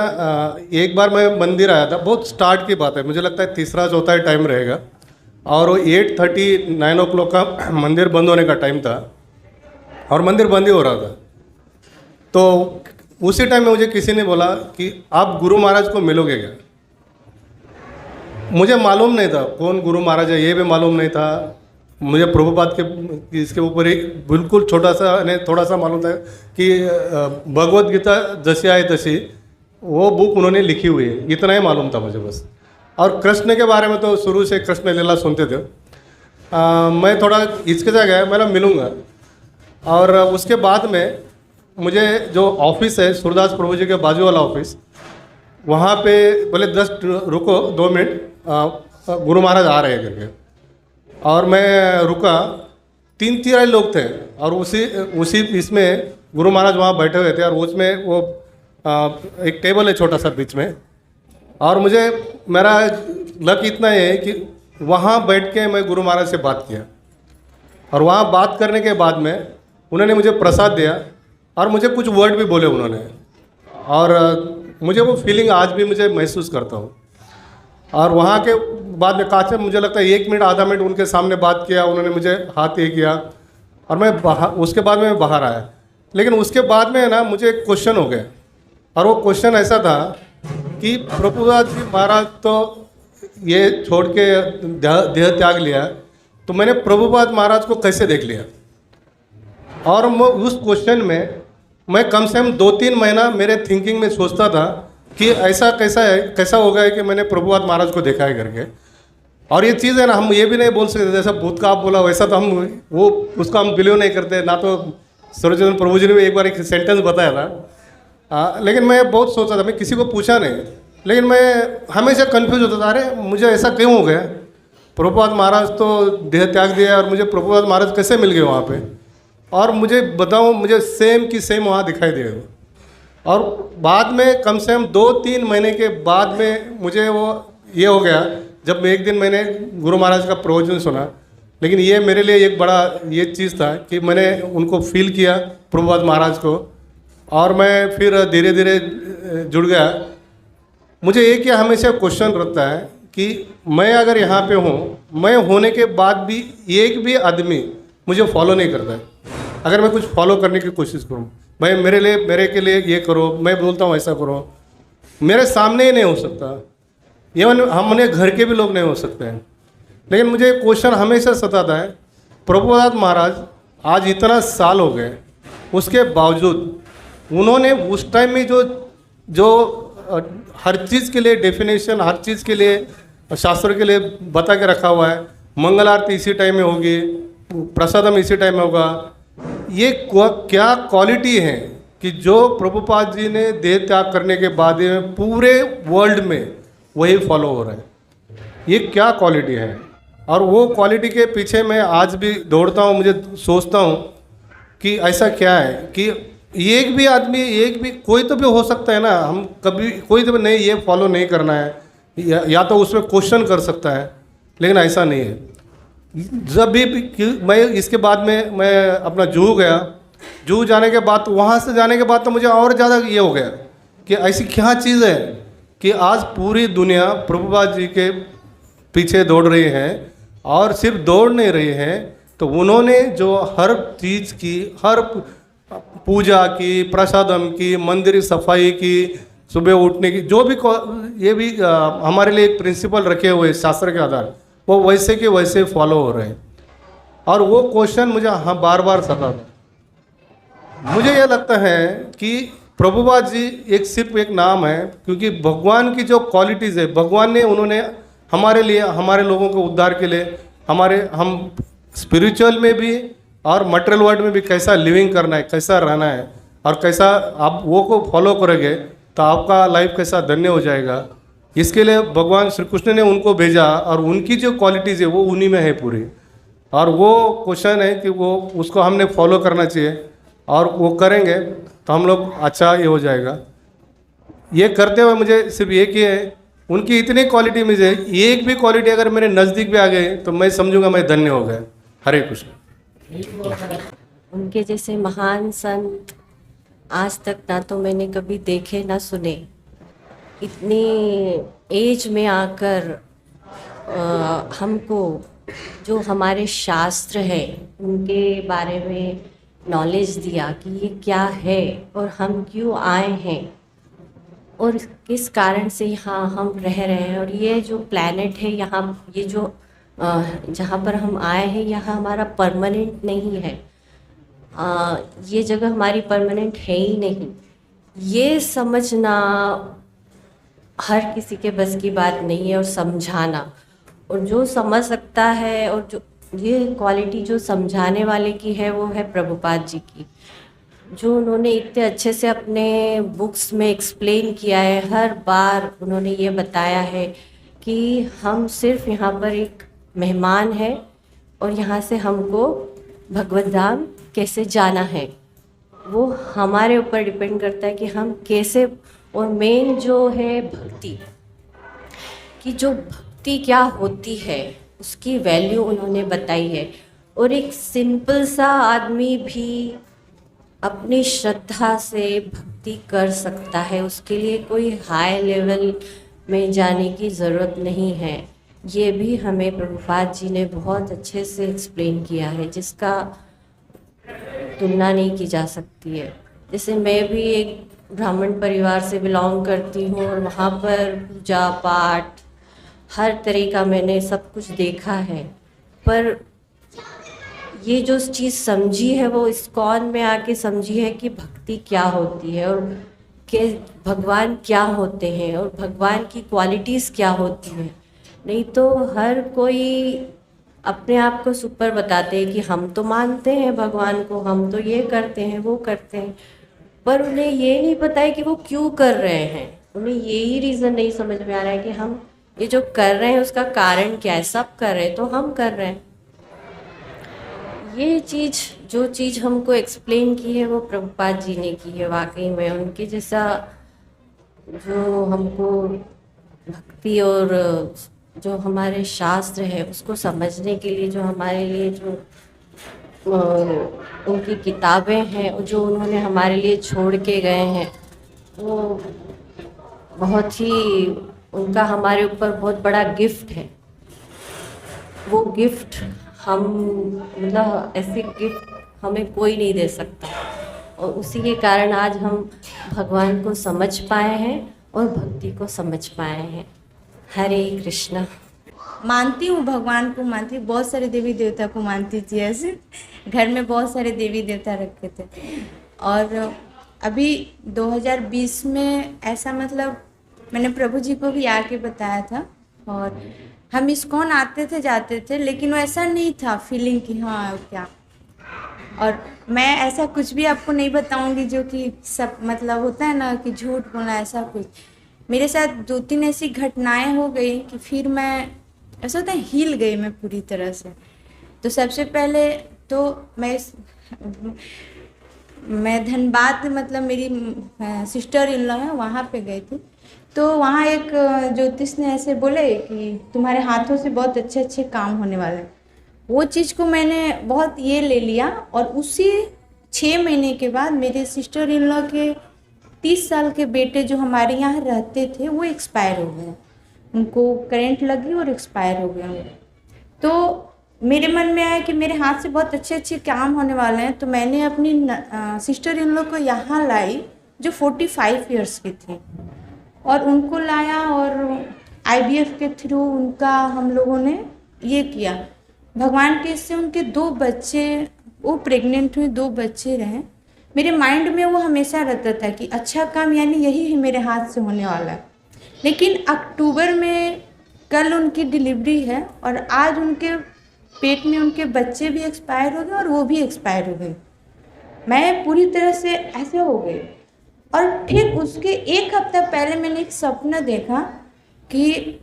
एक बार मैं मंदिर आया था, बहुत स्टार्ट की बात है, मुझे लगता है 3-4 टाइम रहेगा, और वो 8:30 9 o'clock का मंदिर बंद होने का टाइम था, और मंदिर बंद ही हो रहा था। तो उसी टाइम में मुझे किसी ने बोला कि आप गुरु महाराज को मिलोगे क्या। मुझे मालूम नहीं था कौन गुरु महाराज है, ये भी मालूम नहीं था मुझे। प्रभुपाद के इसके ऊपर एक बिल्कुल छोटा सा थोड़ा सा मालूम था कि भगवत गीता जैसी आए तैसी वो बुक उन्होंने लिखी हुई है, इतना ही मालूम था मुझे बस। और कृष्ण के बारे में तो शुरू से कृष्ण लीला सुनते थे। मैं थोड़ा हिचकिचा गया, मैं मिलूँगा। और उसके बाद में मुझे जो ऑफिस है सूरदास प्रभु जी के बाजू वाला ऑफिस, वहाँ पे बोले 10 रुको 2 मिनट, गुरु महाराज आ रहे हैं करके। और मैं रुका, 3 लोग थे, और उसी इसमें गुरु महाराज वहाँ बैठे हुए थे, और उसमें वो एक टेबल है छोटा सा बीच में। और मुझे मेरा लक इतना है कि वहाँ बैठ के मैं गुरु महाराज से बात किया, और वहाँ बात करने के बाद में उन्होंने मुझे प्रसाद दिया और मुझे कुछ वर्ड भी बोले उन्होंने, और मुझे वो फीलिंग आज भी मुझे महसूस करता हूँ। और वहाँ के बाद में काफ़ी मुझे लगता है 1 मिनट आधा मिनट उनके सामने बात किया, उन्होंने मुझे हाथ ये किया और मैं उसके बाद में मैं बाहर आया। लेकिन उसके बाद में ना मुझे एक क्वेश्चन हो गया, और वो क्वेश्चन ऐसा था कि प्रभुपाद जी महाराज तो ये छोड़ के देह त्याग लिया, तो मैंने प्रभुपाद महाराज को कैसे देख लिया। और मैं उस क्वेश्चन में मैं कम से कम 2-3 महीना मेरे थिंकिंग में सोचता था कि ऐसा कैसा हो गया कि मैंने प्रभुपाद महाराज को देखा है करके। और ये चीज़ है ना, हम ये भी नहीं बोल सकते जैसा भूत का आप बोला वैसा, तो हम वो उसको हम बिलीव नहीं करते ना। तो सर्वजन प्रभु जी ने भी एक बार एक सेंटेंस बताया था, लेकिन मैं बहुत सोचा था, मैं किसी को पूछा नहीं, लेकिन मैं हमेशा कंफ्यूज होता था, अरे मुझे ऐसा क्यों हो गया, प्रभुपाद महाराज तो देह त्याग दिया और मुझे प्रभुपाद महाराज कैसे मिल गए वहाँ पे, और मुझे बताऊँ मुझे सेम की सेम वहाँ दिखाई दे गए। और बाद में कम से कम 2-3 महीने के बाद में मुझे वो ये हो गया, जब एक दिन मैंने गुरु महाराज का प्रवचन सुना। लेकिन ये मेरे लिए एक बड़ा ये चीज़ था कि मैंने उनको फील किया प्रभुपाद महाराज को, और मैं फिर धीरे धीरे जुड़ गया। मुझे एक ही हमेशा क्वेश्चन रहता है कि मैं अगर यहाँ पे हूँ, मैं होने के बाद भी एक भी आदमी मुझे फॉलो नहीं करता है। अगर मैं कुछ फॉलो करने की कोशिश करूँ, भाई मेरे के लिए ये करो, मैं बोलता हूँ ऐसा करो, मेरे सामने ही नहीं हो सकता, इवन हमने घर के भी लोग नहीं हो सकते हैं। लेकिन मुझे एक क्वेश्चन हमेशा सताता है, प्रभुपाद महाराज आज इतना साल हो गए, उसके बावजूद उन्होंने उस टाइम में जो हर चीज़ के लिए डेफिनेशन, हर चीज़ के लिए शास्त्र के लिए बता के रखा हुआ है, मंगल आरती इसी टाइम में होगी, प्रसादम इसी टाइम में होगा, ये क्या क्वालिटी है कि जो प्रभुपाद जी ने देह त्याग करने के बाद में पूरे वर्ल्ड में वही फॉलो हो रहा है, ये क्या क्वालिटी है। और वो क्वालिटी के पीछे मैं आज भी दौड़ता हूँ। मुझे सोचता हूँ कि ऐसा क्या है कि एक भी आदमी, एक भी कोई तो भी हो सकता है ना, हम कभी कोई तो भी नहीं ये फॉलो नहीं करना है, या तो उसमें क्वेश्चन कर सकता है, लेकिन ऐसा नहीं है। जब भी मैं इसके बाद में मैं अपना जूहू गया, जूहू जाने के बाद, वहाँ से जाने के बाद तो मुझे और ज़्यादा ये हो गया कि ऐसी क्या चीज़ है कि आज पूरी दुनिया प्रभुपाद जी के पीछे दौड़ रही है, और सिर्फ दौड़ नहीं रही है, तो उन्होंने जो हर चीज़ की, हर पूजा की, प्रसादम की, मंदिर सफाई की, सुबह उठने की, जो भी ये भी हमारे लिए एक प्रिंसिपल रखे हुए शास्त्र के आधार, वो वैसे के वैसे फॉलो हो रहे हैं। और वो क्वेश्चन मुझे बार बार सताता। मुझे ये लगता है कि प्रभुपाद जी एक सिर्फ एक नाम है, क्योंकि भगवान की जो क्वालिटीज़ है, भगवान ने उन्होंने हमारे लिए, हमारे लोगों के उद्धार के लिए, हम स्पिरिचुअल में भी और मटेरियल वर्ल्ड में भी कैसा लिविंग करना है, कैसा रहना है, और कैसा आप वो को फॉलो करोगे तो आपका लाइफ कैसा धन्य हो जाएगा। इसके लिए भगवान श्री कृष्ण ने उनको भेजा, और उनकी जो क्वालिटीज़ है वो उन्हीं में है पूरी। और वो क्वेश्चन है कि वो उसको हमने फॉलो करना चाहिए, और वो करेंगे तो हम लोग अच्छा ये हो जाएगा। ये करते हुए मुझे सिर्फ एक ही है, उनकी इतनी क्वालिटी मुझे, एक भी क्वालिटी अगर मेरे नज़दीक भी आ गए तो मैं समझूंगा मैं धन्य हो गया। हरे कृष्ण। उनके जैसे महान संत आज तक ना तो मैंने कभी देखे ना सुने। इतनी एज में आकर हमको जो हमारे शास्त्र है उनके बारे में नॉलेज दिया कि ये क्या है और हम क्यों आए हैं और किस कारण से यहाँ हम रह रहे हैं। और ये जो प्लैनेट है यहाँ, ये जो जहाँ पर हम आए हैं यहाँ हमारा परमानेंट नहीं है, ये जगह हमारी परमानेंट है ही नहीं। ये समझना हर किसी के बस की बात नहीं है, और समझाना, और जो समझ सकता है और जो ये क्वालिटी जो समझाने वाले की है वो है प्रभुपाद जी की, जो उन्होंने इतने अच्छे से अपने बुक्स में एक्सप्लेन किया है। हर बार उन्होंने ये बताया है कि हम सिर्फ यहाँ पर एक मेहमान है और यहाँ से हमको भगवत धाम कैसे जाना है वो हमारे ऊपर डिपेंड करता है कि हम कैसे। और मेन जो है भक्ति, कि जो भक्ति क्या होती है उसकी वैल्यू उन्होंने बताई है। और एक सिंपल सा आदमी भी अपनी श्रद्धा से भक्ति कर सकता है, उसके लिए कोई हाई लेवल में जाने की ज़रूरत नहीं है। ये भी हमें प्रभुपाद जी ने बहुत अच्छे से एक्सप्लेन किया है, जिसका तुलना नहीं की जा सकती है। जैसे मैं भी एक ब्राह्मण परिवार से बिलोंग करती हूँ और वहाँ पर पूजा पाठ हर तरह का मैंने सब कुछ देखा है, पर ये जो चीज़ समझी है वो इस्कॉन में आके समझी है कि भक्ति क्या होती है और कि भगवान क्या होते हैं और भगवान की क्वालिटीज़ क्या होती हैं। नहीं तो हर कोई अपने आप को सुपर बताते हैं कि हम तो मानते हैं भगवान को, हम तो ये करते हैं वो करते हैं, पर उन्हें ये नहीं पता है कि वो क्यों कर रहे हैं। उन्हें यही रीज़न नहीं समझ में आ रहा है कि हम ये जो कर रहे हैं उसका कारण क्या है। सब कर रहे हैं तो हम कर रहे हैं। ये चीज़ जो चीज़ हमको एक्सप्लेन की है वो प्रभुपाद जी ने की है। वाकई में उनके जैसा जो हमको भक्ति और जो हमारे शास्त्र है उसको समझने के लिए जो हमारे लिए जो उनकी किताबें हैं और जो उन्होंने हमारे लिए छोड़ के गए हैं, वो बहुत ही उनका हमारे ऊपर बहुत बड़ा गिफ्ट है। वो गिफ्ट हम मतलब ऐसे गिफ्ट हमें कोई नहीं दे सकता, और उसी के कारण आज हम भगवान को समझ पाए हैं और भक्ति को समझ पाए हैं। हरे कृष्णा। मानती हूँ, भगवान को मानती हूँ, बहुत सारे देवी देवता को मानती थी। ऐसे घर में बहुत सारे देवी देवता रखे थे। और अभी 2020 में ऐसा मतलब मैंने प्रभु जी को भी आके बताया था, और हम इस्कॉन आते थे जाते थे, लेकिन वो ऐसा नहीं था फीलिंग कि हाँ क्या। और मैं ऐसा कुछ भी आपको नहीं बताऊंगी जो कि सब मतलब होता है ना कि झूठ बोलना, ऐसा कुछ मेरे साथ 2-3 ऐसी घटनाएं हो गई कि फिर मैं ऐसा होता है हिल गई मैं पूरी तरह से। तो सबसे पहले तो मैं धनबाद मतलब मेरी सिस्टर इन लॉ है वहाँ पे गई थी। तो वहाँ एक ज्योतिष ने ऐसे बोले कि तुम्हारे हाथों से बहुत अच्छे अच्छे काम होने वाले हैं। वो चीज़ को मैंने बहुत ये ले लिया, और उसी 6 महीने के बाद मेरे सिस्टर इन लॉ के 30 साल के बेटे जो हमारे यहाँ रहते थे वो एक्सपायर हो गए। उनको करंट लगी और एक्सपायर हो गया। तो मेरे मन में आया कि मेरे हाथ से बहुत अच्छे अच्छे काम होने वाले हैं। तो मैंने अपनी सिस्टर इन लॉ को यहाँ लाई जो 45 इयर्स की थी, और उनको लाया और IVF के थ्रू उनका हम लोगों ने ये किया। भगवान के इससे उनके 2 बच्चे, वो प्रेग्नेंट हुए, 2 बच्चे रहे। मेरे माइंड में वो हमेशा रहता था कि अच्छा काम यानी यही है मेरे हाथ से होने वाला है। लेकिन अक्टूबर में कल उनकी डिलीवरी है, और आज उनके पेट में उनके बच्चे भी एक्सपायर हो गए और वो भी एक्सपायर हो गए। मैं पूरी तरह से ऐसे हो गई। और फिर उसके 1 हफ्ता पहले मैंने एक सपना देखा कि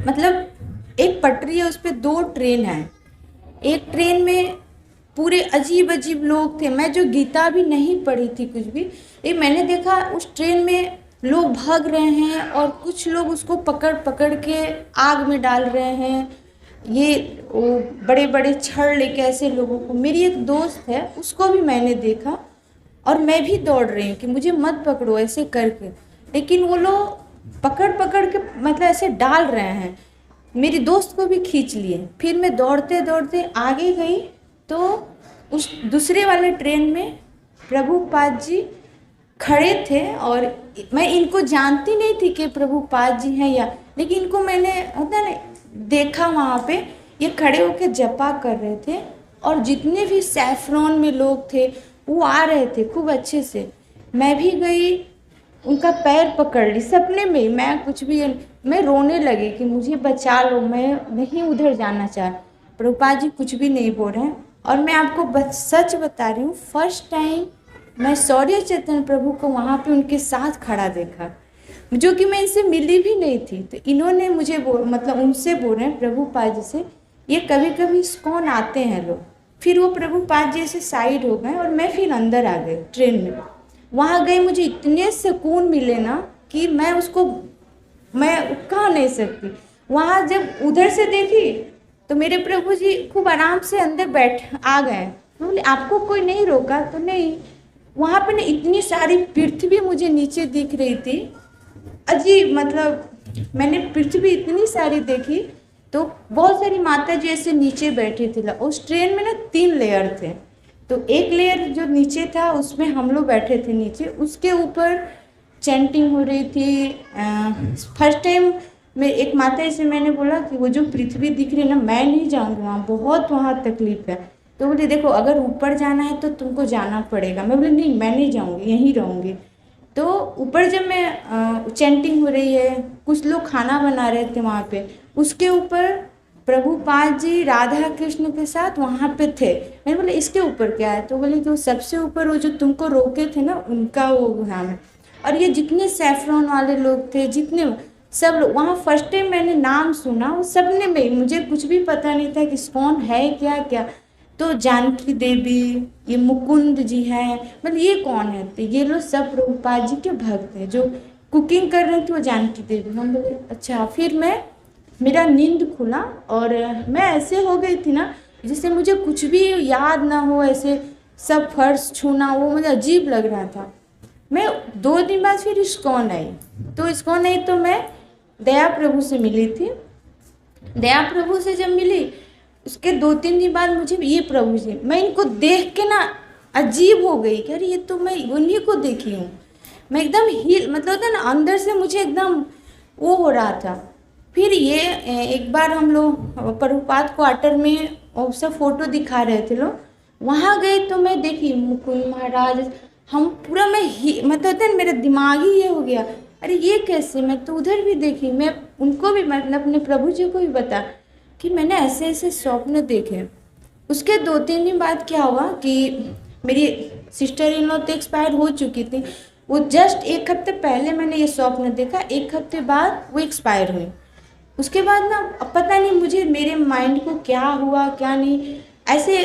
मतलब एक पटरी है, उस पर 2 ट्रेन हैं। एक ट्रेन में पूरे अजीब अजीब लोग थे। मैं जो गीता भी नहीं पढ़ी थी कुछ भी, लेकिन मैंने देखा उस ट्रेन में लोग भाग रहे हैं और कुछ लोग उसको पकड़ पकड़ के आग में डाल रहे हैं। ये वो बड़े बड़े छड़ लेके ऐसे लोगों को। मेरी एक दोस्त है, उसको भी मैंने देखा, और मैं भी दौड़ रही हूँ कि मुझे मत पकड़ो ऐसे करके, लेकिन वो लोग पकड़ पकड़ के मतलब ऐसे डाल रहे हैं। मेरी दोस्त को भी खींच लिए। फिर मैं दौड़ते दौड़ते आगे गई तो उस दूसरे वाले ट्रेन में प्रभुपाद जी खड़े थे, और मैं इनको जानती नहीं थी कि प्रभुपाद जी हैं या, लेकिन इनको मैंने होता ना देखा वहाँ पे ये खड़े होकर जपा कर रहे थे, और जितने भी सैफरॉन में लोग थे वो आ रहे थे खूब अच्छे से। मैं भी गई, उनका पैर पकड़ ली सपने में। मैं कुछ भी, मैं रोने लगी कि मुझे बचा लो, मैं नहीं उधर जाना चाह। प्रभुपाद जी कुछ भी नहीं बोल रहे हैं। और मैं आपको सच बता रही हूँ, फर्स्ट टाइम मैं शौर्य चैतन्य प्रभु को वहाँ पे उनके साथ खड़ा देखा, जो कि मैं इनसे मिली भी नहीं थी। तो इन्होंने मुझे मतलब उनसे बोल रहे हैं प्रभुपाद जी से, ये कभी कभी इस्कॉन आते हैं लोग। फिर वो प्रभुपाद जी से साइड हो गए और मैं फिर अंदर आ गई ट्रेन में। वहाँ गई, मुझे इतने सुकून मिले ना कि मैं उसको मैं कह नहीं सकती। वहाँ जब उधर से देखी तो मेरे प्रभु जी खूब आराम से अंदर बैठ आ गए। मैं बोले आपको कोई नहीं रोका? तो नहीं। वहाँ पे ना इतनी सारी पृथ्वी मुझे नीचे दिख रही थी, अजीब, मतलब मैंने पृथ्वी इतनी सारी देखी। तो बहुत सारी माता जी ऐसे नीचे बैठी थी। उस ट्रेन में ना 3 लेयर थे। तो एक लेयर जो नीचे था उसमें हम लोग बैठे थे नीचे, उसके ऊपर चैंटिंग हो रही थी। फर्स्ट टाइम मैं एक माता जी से मैंने बोला कि वो जो पृथ्वी दिख रही है ना, मैं नहीं जाऊँगी वहाँ, बहुत वहाँ तकलीफ है। तो बोले देखो अगर ऊपर जाना है तो तुमको जाना पड़ेगा। मैं बोली नहीं, मैं नहीं जाऊँगी, यहीं रहूँगी। तो ऊपर जब मैं चैंटिंग हो रही है, कुछ लोग खाना बना रहे थे वहाँ पे, उसके ऊपर प्रभुपाद जी राधा कृष्ण के साथ वहाँ पे थे। मैंने बोला इसके ऊपर क्या है? तो बोले कि वो सबसे ऊपर वो जो तुमको रोके थे ना, उनका वो नाम है। और ये जितने सैफरॉन वाले लोग थे, जितने सब लोग वहाँ, फर्स्ट टाइम मैंने नाम सुना, वो सबने में मुझे कुछ भी पता नहीं था कि कौन है क्या क्या। तो जानकी देवी, ये मुकुंद जी हैं, मतलब ये कौन है? तो ये लोग सब प्रभुपाद जी के भक्त हैं। जो कुकिंग कर रहे थे वो जानकी देवी। हम बोले अच्छा। फिर मेरा नींद खुला और मैं ऐसे हो गई थी ना, जिससे मुझे कुछ भी याद ना हो, ऐसे सब फर्श छूना, वो मुझे अजीब लग रहा था। मैं 2 दिन बाद फिर इस्कॉन आई। तो इस्कॉन आई तो मैं दया प्रभु से मिली थी। दया प्रभु से जब मिली, उसके 2-3 दिन बाद मुझे ये प्रभु जी, मैं इनको देख के ना अजीब हो गई कि अरे ये तो मैं उन्हीं को देखी हूँ। मैं एकदम हिल, मतलब होता है ना, अंदर से मुझे एकदम वो हो रहा था। फिर ये एक बार हम लोग प्रभुपाद क्वार्टर में और सब फोटो दिखा रहे थे लोग, वहाँ गए तो मैं देखी मुकुंद महाराज, हम पूरा मतलब होता है ना, मेरा दिमाग ही ये हो गया, अरे ये कैसे? मैं तो उधर भी देखी। मैं उनको भी, मतलब अपने प्रभु जी को भी बता कि मैंने ऐसे ऐसे स्वप्न देखे। उसके 2-3 दिन बाद क्या हुआ कि मेरी सिस्टर इन लॉ तो एक्सपायर हो चुकी थी। वो जस्ट 1 हफ्ते पहले मैंने ये स्वप्न देखा, 1 हफ्ते बाद वो एक्सपायर हुई। उसके बाद ना अब पता नहीं मुझे, मेरे माइंड को क्या हुआ क्या नहीं, ऐसे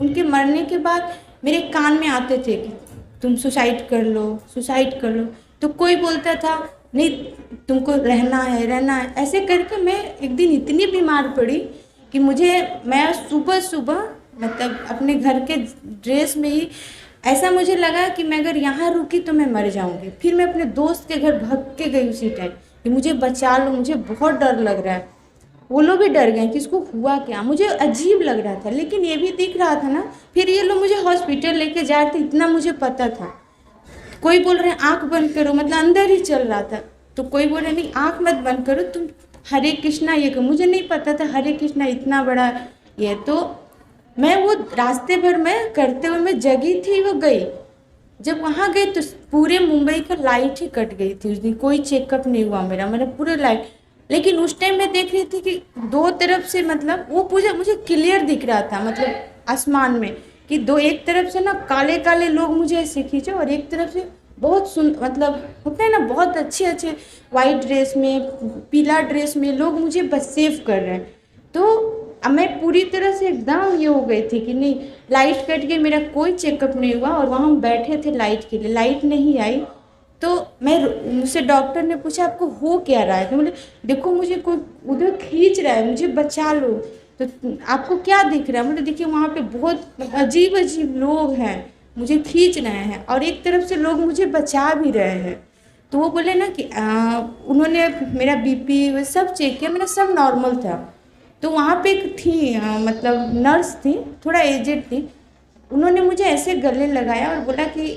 उनके मरने के बाद मेरे कान में आते थे कि तुम सुसाइड कर लो, सुसाइड कर लो। तो कोई बोलता था नहीं तुमको रहना है, ऐसे करके मैं एक दिन इतनी बीमार पड़ी कि मैं सुबह सुबह मतलब अपने घर के ड्रेस में ही ऐसा मुझे लगा कि मैं अगर यहाँ रुकी तो मैं मर जाऊँगी। फिर मैं अपने दोस्त के घर भाग के गई उसी टाइम कि मुझे बचा लो, मुझे बहुत डर लग रहा है। वो लोग भी डर गए कि इसको हुआ क्या, मुझे अजीब लग रहा था। लेकिन ये भी दिख रहा था ना, फिर ये लोग मुझे हॉस्पिटल लेके जा रहे थे, इतना मुझे पता था। कोई बोल रहे हैं आँख बंद करो, मतलब अंदर ही चल रहा था। तो कोई बोल रहे नहीं आँख मत बंद करो, तुम हरे कृष्णा ये करो। मुझे नहीं पता था हरे कृष्णा इतना बड़ा ये। तो मैं वो रास्ते भर में करते हुए मैं जगी थी, वो गई। जब वहाँ गई तो पूरे मुंबई का लाइट ही कट गई थी उस दिन, कोई चेकअप नहीं हुआ मेरा पूरे लाइट। लेकिन उस टाइम मैं देख रही थी कि 2 तरफ से, मतलब वो पूरा मुझे क्लियर दिख रहा था, मतलब आसमान में कि एक तरफ से ना काले काले लोग मुझे ऐसे खींचे और एक तरफ से बहुत मतलब होते हैं ना बहुत अच्छे अच्छे वाइट ड्रेस में, पीला ड्रेस में लोग मुझे बस सेव कर रहे हैं। तो अब मैं पूरी तरह से एकदम ये हो गई थी कि नहीं, लाइट कट गई, मेरा कोई चेकअप नहीं हुआ। और वहाँ हम बैठे थे लाइट के लिए, लाइट नहीं आई। तो मुझसे डॉक्टर ने पूछा आपको हो क्या रहा है? तो बोले देखो मुझे कोई उधर खींच रहा है, मुझे बचा लो। तो आपको क्या दिख रहा है? मतलब देखिए वहाँ पे बहुत अजीब अजीब लोग हैं, मुझे खींच रहे हैं और एक तरफ से लोग मुझे बचा भी रहे हैं। तो वो बोले ना कि उन्होंने मेरा बीपी सब चेक किया, मेरा सब नॉर्मल था। तो वहाँ पे एक थी मतलब नर्स थी, थोड़ा एजेड थी। उन्होंने मुझे ऐसे गले लगाया और बोला कि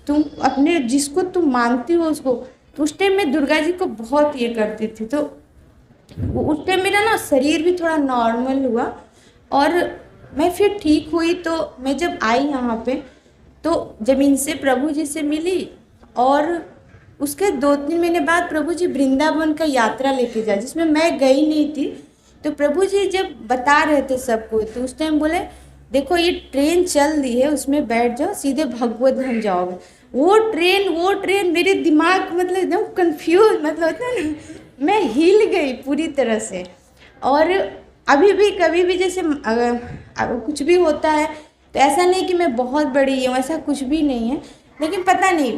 तुम अपने जिसको तुम मानती हो उसको। तो उस टाइम मैं दुर्गा जी को बहुत ये करती थी। तो उस टाइम मेरा ना शरीर भी थोड़ा नॉर्मल हुआ और मैं फिर ठीक हुई। तो मैं जब आई यहाँ पे तो जब इनसे प्रभु जी से मिली और उसके 2-3 महीने बाद प्रभु जी वृंदावन का यात्रा लेके जाए, जिसमें मैं गई नहीं थी। तो प्रभु जी जब बता रहे थे सबको, तो उस टाइम बोले देखो ये ट्रेन चल रही है, उसमें बैठ जाओ, सीधे भगवत धाम जाओगे। वो ट्रेन मेरे दिमाग मतलब एकदम कंफ्यूज, मतलब होता है ना, मैं हिल गई पूरी तरह से। और अभी भी कभी भी जैसे अगर कुछ भी होता है तो ऐसा नहीं कि मैं बहुत बड़ी हूँ, ऐसा कुछ भी नहीं है। लेकिन पता नहीं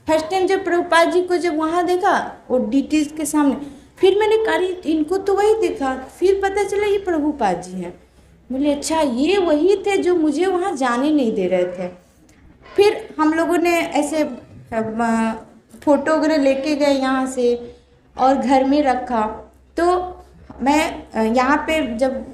फर्स्ट टाइम जब प्रभुपाद जी को जब वहाँ देखा वो डीटीज के सामने, फिर मैंने कहा इनको तो वही देखा, फिर पता चला ये प्रभुपाद जी हैं। बोले अच्छा ये वही थे जो मुझे वहाँ जाने नहीं दे रहे थे। फिर हम लोगों ने ऐसे फ़ोटो वगैरह लेके गए यहाँ से और घर में रखा। तो मैं यहाँ पे जब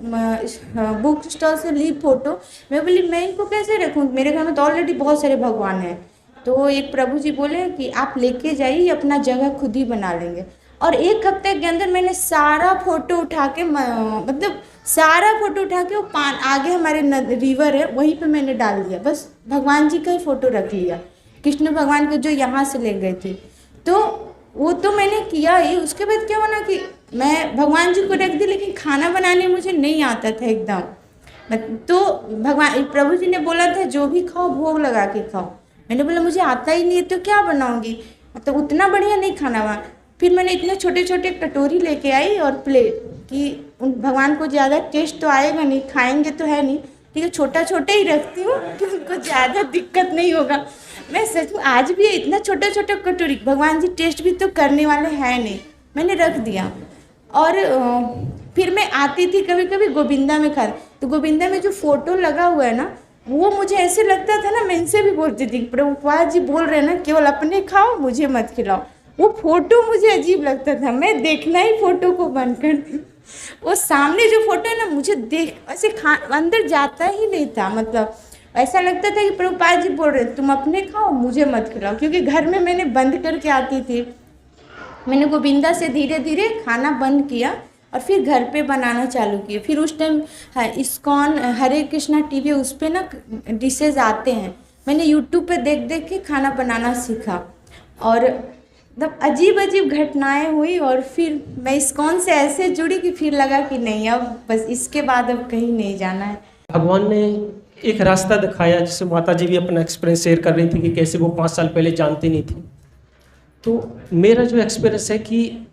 बुक स्टॉल से ली फ़ोटो, मैं बोली मैं इनको कैसे रखूँ, मेरे घर में तो ऑलरेडी बहुत सारे भगवान हैं। तो एक प्रभु जी बोले कि आप लेके जाइए, अपना जगह खुद ही बना लेंगे। और एक हफ्ते के अंदर मैंने सारा फ़ोटो उठा के मतलब सारा फ़ोटो उठा के वो आगे हमारे रिवर है वहीं पे मैंने डाल दिया। बस भगवान जी का ही फ़ोटो रख लिया, कृष्ण भगवान को जो यहाँ से ले गए थे। तो वो तो मैंने किया ही। उसके बाद क्या हुआ ना कि मैं भगवान जी को रख दी, लेकिन खाना बनाने मुझे नहीं आता था एकदम। तो भगवान प्रभु जी ने बोला था जो भी खाओ भोग लगा के खाओ। मैंने बोला मुझे आता ही नहीं है तो क्या बनाऊंगी, मतलब उतना बढ़िया नहीं खाना हुआ। फिर मैंने इतने छोटे छोटे कटोरी लेके आई और प्लेट कि उन भगवान को ज़्यादा टेस्ट तो आएगा नहीं, खाएंगे तो है नहीं, ठीक है छोटा छोटा ही रखती हूँ कि उनको ज़्यादा दिक्कत नहीं होगा। मैं सच में आज भी इतना छोटा छोटा कटोरी, भगवान जी टेस्ट भी तो करने वाले हैं नहीं, मैंने रख दिया। और फिर मैं आती थी कभी कभी गोविंदा में खा, तो गोविंदा में जो फ़ोटो लगा हुआ है ना, वो मुझे ऐसे लगता था ना, मैं इनसे भी बोलती थी प्रभुपाद जी बोल रहे हैं ना केवल अपने खाओ मुझे मत खिलाओ। वो फ़ोटो मुझे अजीब लगता था, मैं देखना ही फ़ोटो को बंद कर दी। वो सामने जो फ़ोटो है ना, मुझे देख ऐसे अंदर जाता ही नहीं था। मतलब ऐसा लगता था कि प्रभुपाद जी बोल रहे तुम अपने खाओ मुझे मत खिलाओ। क्योंकि घर में मैंने बंद करके आती थी, मैंने गोविंदा से धीरे धीरे खाना बंद किया और फिर घर पे बनाना चालू किया। फिर उस टाइम इस्कॉन हरे कृष्णा टीवी उस पर ना डिशेज़ आते हैं, मैंने यूट्यूब पे देख देख के खाना बनाना सीखा। और मतलब अजीब अजीब घटनाएं हुई और फिर मैं इस्कॉन से ऐसे जुड़ी कि फिर लगा कि नहीं अब बस इसके बाद अब कहीं नहीं जाना है। भगवान ने एक रास्ता दिखाया, जिससे माता जी भी अपना एक्सपीरियंस शेयर कर रही थी कि कैसे वो 5 साल पहले जानती नहीं थी। तो मेरा जो एक्सपीरियंस है कि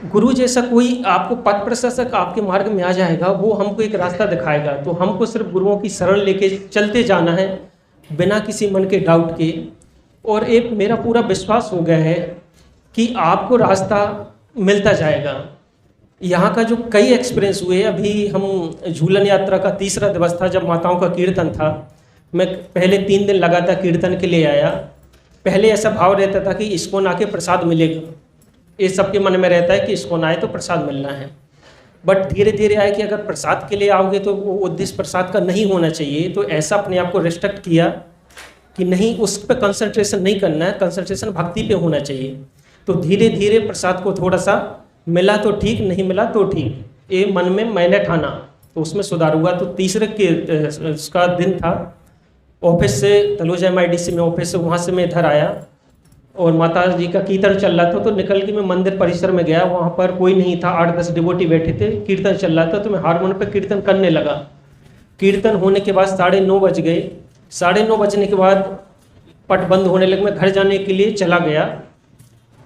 गुरु जैसा कोई आपको पथ प्रशंसक आपके मार्ग में आ जाएगा, वो हमको एक रास्ता दिखाएगा। तो हमको सिर्फ गुरुओं की शरण लेके चलते जाना है बिना किसी मन के डाउट के। और एक मेरा पूरा विश्वास हो गया है कि आपको रास्ता मिलता जाएगा। यहाँ का जो कई एक्सपीरियंस हुए, अभी हम झूलन यात्रा का 3रा दिवस था जब माताओं का कीर्तन था। मैं पहले 3 दिन लगातार कीर्तन के लिए आया। पहले ऐसा भाव रहता था कि इस्कॉन आके प्रसाद मिलेगा, ये सबके मन में रहता है कि इस्कॉन आए तो प्रसाद मिलना है। बट धीरे धीरे आए कि अगर प्रसाद के लिए आओगे तो वो उद्देश्य प्रसाद का नहीं होना चाहिए। तो ऐसा अपने आप को रिस्ट्रिक्ट किया कि नहीं, उस पर कंसंट्रेशन नहीं करना है, कंसंट्रेशन भक्ति पे होना चाहिए। तो धीरे धीरे प्रसाद को थोड़ा सा मिला तो ठीक, नहीं मिला तो ठीक, ये मन में मैंने ठाना, तो उसमें सुधार हुआ। तो 3रे के उसका दिन था, ऑफिस से तलोजा MIDC में ऑफिस से वहाँ से मैं इधर आया और माता जी का कीर्तन चल रहा था। तो निकल के मैं मंदिर परिसर में गया, वहाँ पर कोई नहीं था, 8-10 डिवोटी बैठे थे, कीर्तन चल रहा था। तो मैं हारमोनियम पर कीर्तन करने लगा। कीर्तन होने के बाद 9:30 बज गए। 9:30 बजने के बाद पट बंद होने लगे। मैं घर जाने के लिए चला गया,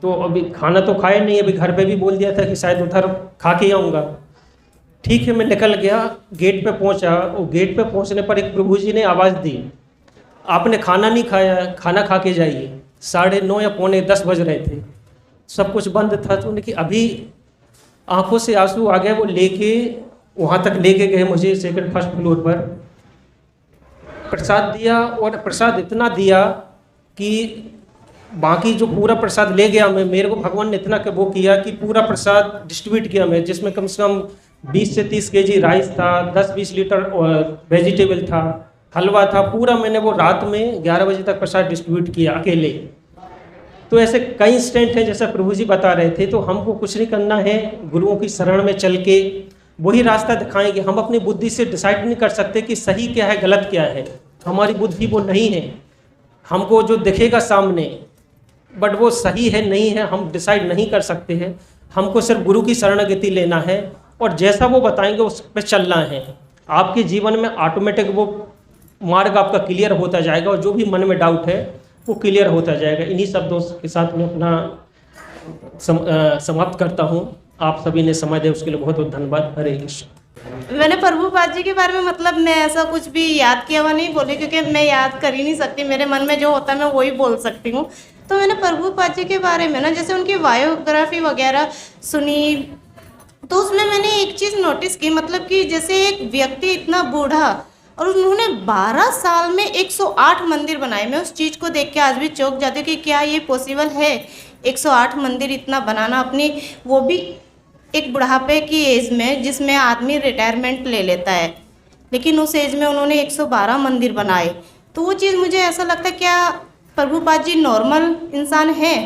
तो अभी खाना तो खाया नहीं, अभी घर पे भी बोल दिया था कि शायद उधर खा के आऊँगा। ठीक है, मैं निकल गया, गेट पे पहुँचा। और गेट पे पहुँचने पर एक प्रभु जी ने आवाज़ दी, आपने खाना नहीं खाया, खाना खा के जाइए। 9:30 या 9:45 बज रहे थे, सब कुछ बंद था। तो उन्हें कि अभी आंखों से आंसू आ गए। वो लेके वहाँ तक लेके गए मुझे 1st फ्लोर पर, प्रसाद दिया। और प्रसाद इतना दिया कि बाकी जो पूरा प्रसाद ले गया मैं, मेरे को भगवान ने इतना वो किया कि पूरा प्रसाद डिस्ट्रीब्यूट किया मैं, जिसमें कम से कम 20 से 30 kg राइस था, 10-20 लीटर वेजिटेबल था, हलवा था। पूरा मैंने वो रात में 11 बजे तक प्रसाद डिस्ट्रीब्यूट किया अकेले। तो ऐसे कई इंस्टेंट हैं, जैसा प्रभु जी बता रहे थे। तो हमको कुछ नहीं करना है, गुरुओं की शरण में चल के वही रास्ता दिखाएंगे। हम अपनी बुद्धि से डिसाइड नहीं कर सकते कि सही क्या है गलत क्या है, हमारी बुद्धि वो नहीं है। हमको जो दिखेगा सामने, बट वो सही है नहीं है हम डिसाइड नहीं कर सकते हैं। हमको सिर्फ गुरु की शरणगति लेना है और जैसा वो बताएंगे उस पर चलना है। आपके जीवन में ऑटोमेटिक वो मार्ग आपका क्लियर होता जाएगा और जो भी मन में डाउट है वो क्लियर होता जाएगा। इन्हीं शब्दों के साथ मैं अपना समाप्त करता हूँ। आप सभी ने समय दिया उसके लिए बहुत बहुत धन्यवाद। हरे कृष्ण। मैंने प्रभुपाद जी के बारे में मतलब मैं ऐसा कुछ भी याद किया हुआ नहीं बोली, क्योंकि मैं याद कर ही नहीं सकती। मेरे मन में जो होता है मैं वही बोल सकती हूँ। तो मैंने प्रभुपाद जी के बारे में ना जैसे उनकी बायोग्राफी वगैरह सुनी, तो उसमें मैंने एक चीज़ नोटिस की, मतलब कि जैसे एक व्यक्ति इतना बूढ़ा और उन्होंने 12 साल में 108 मंदिर बनाए। मैं उस चीज़ को देख के आज भी चौंक जाती हूँ कि क्या ये पॉसिबल है 108 मंदिर इतना बनाना अपनी, वो भी एक बुढ़ापे की एज में जिसमें आदमी रिटायरमेंट ले लेता है, लेकिन उस एज में उन्होंने 112 मंदिर बनाए। तो वो चीज़ मुझे ऐसा लगता है क्या प्रभुपाद जी नॉर्मल इंसान हैं?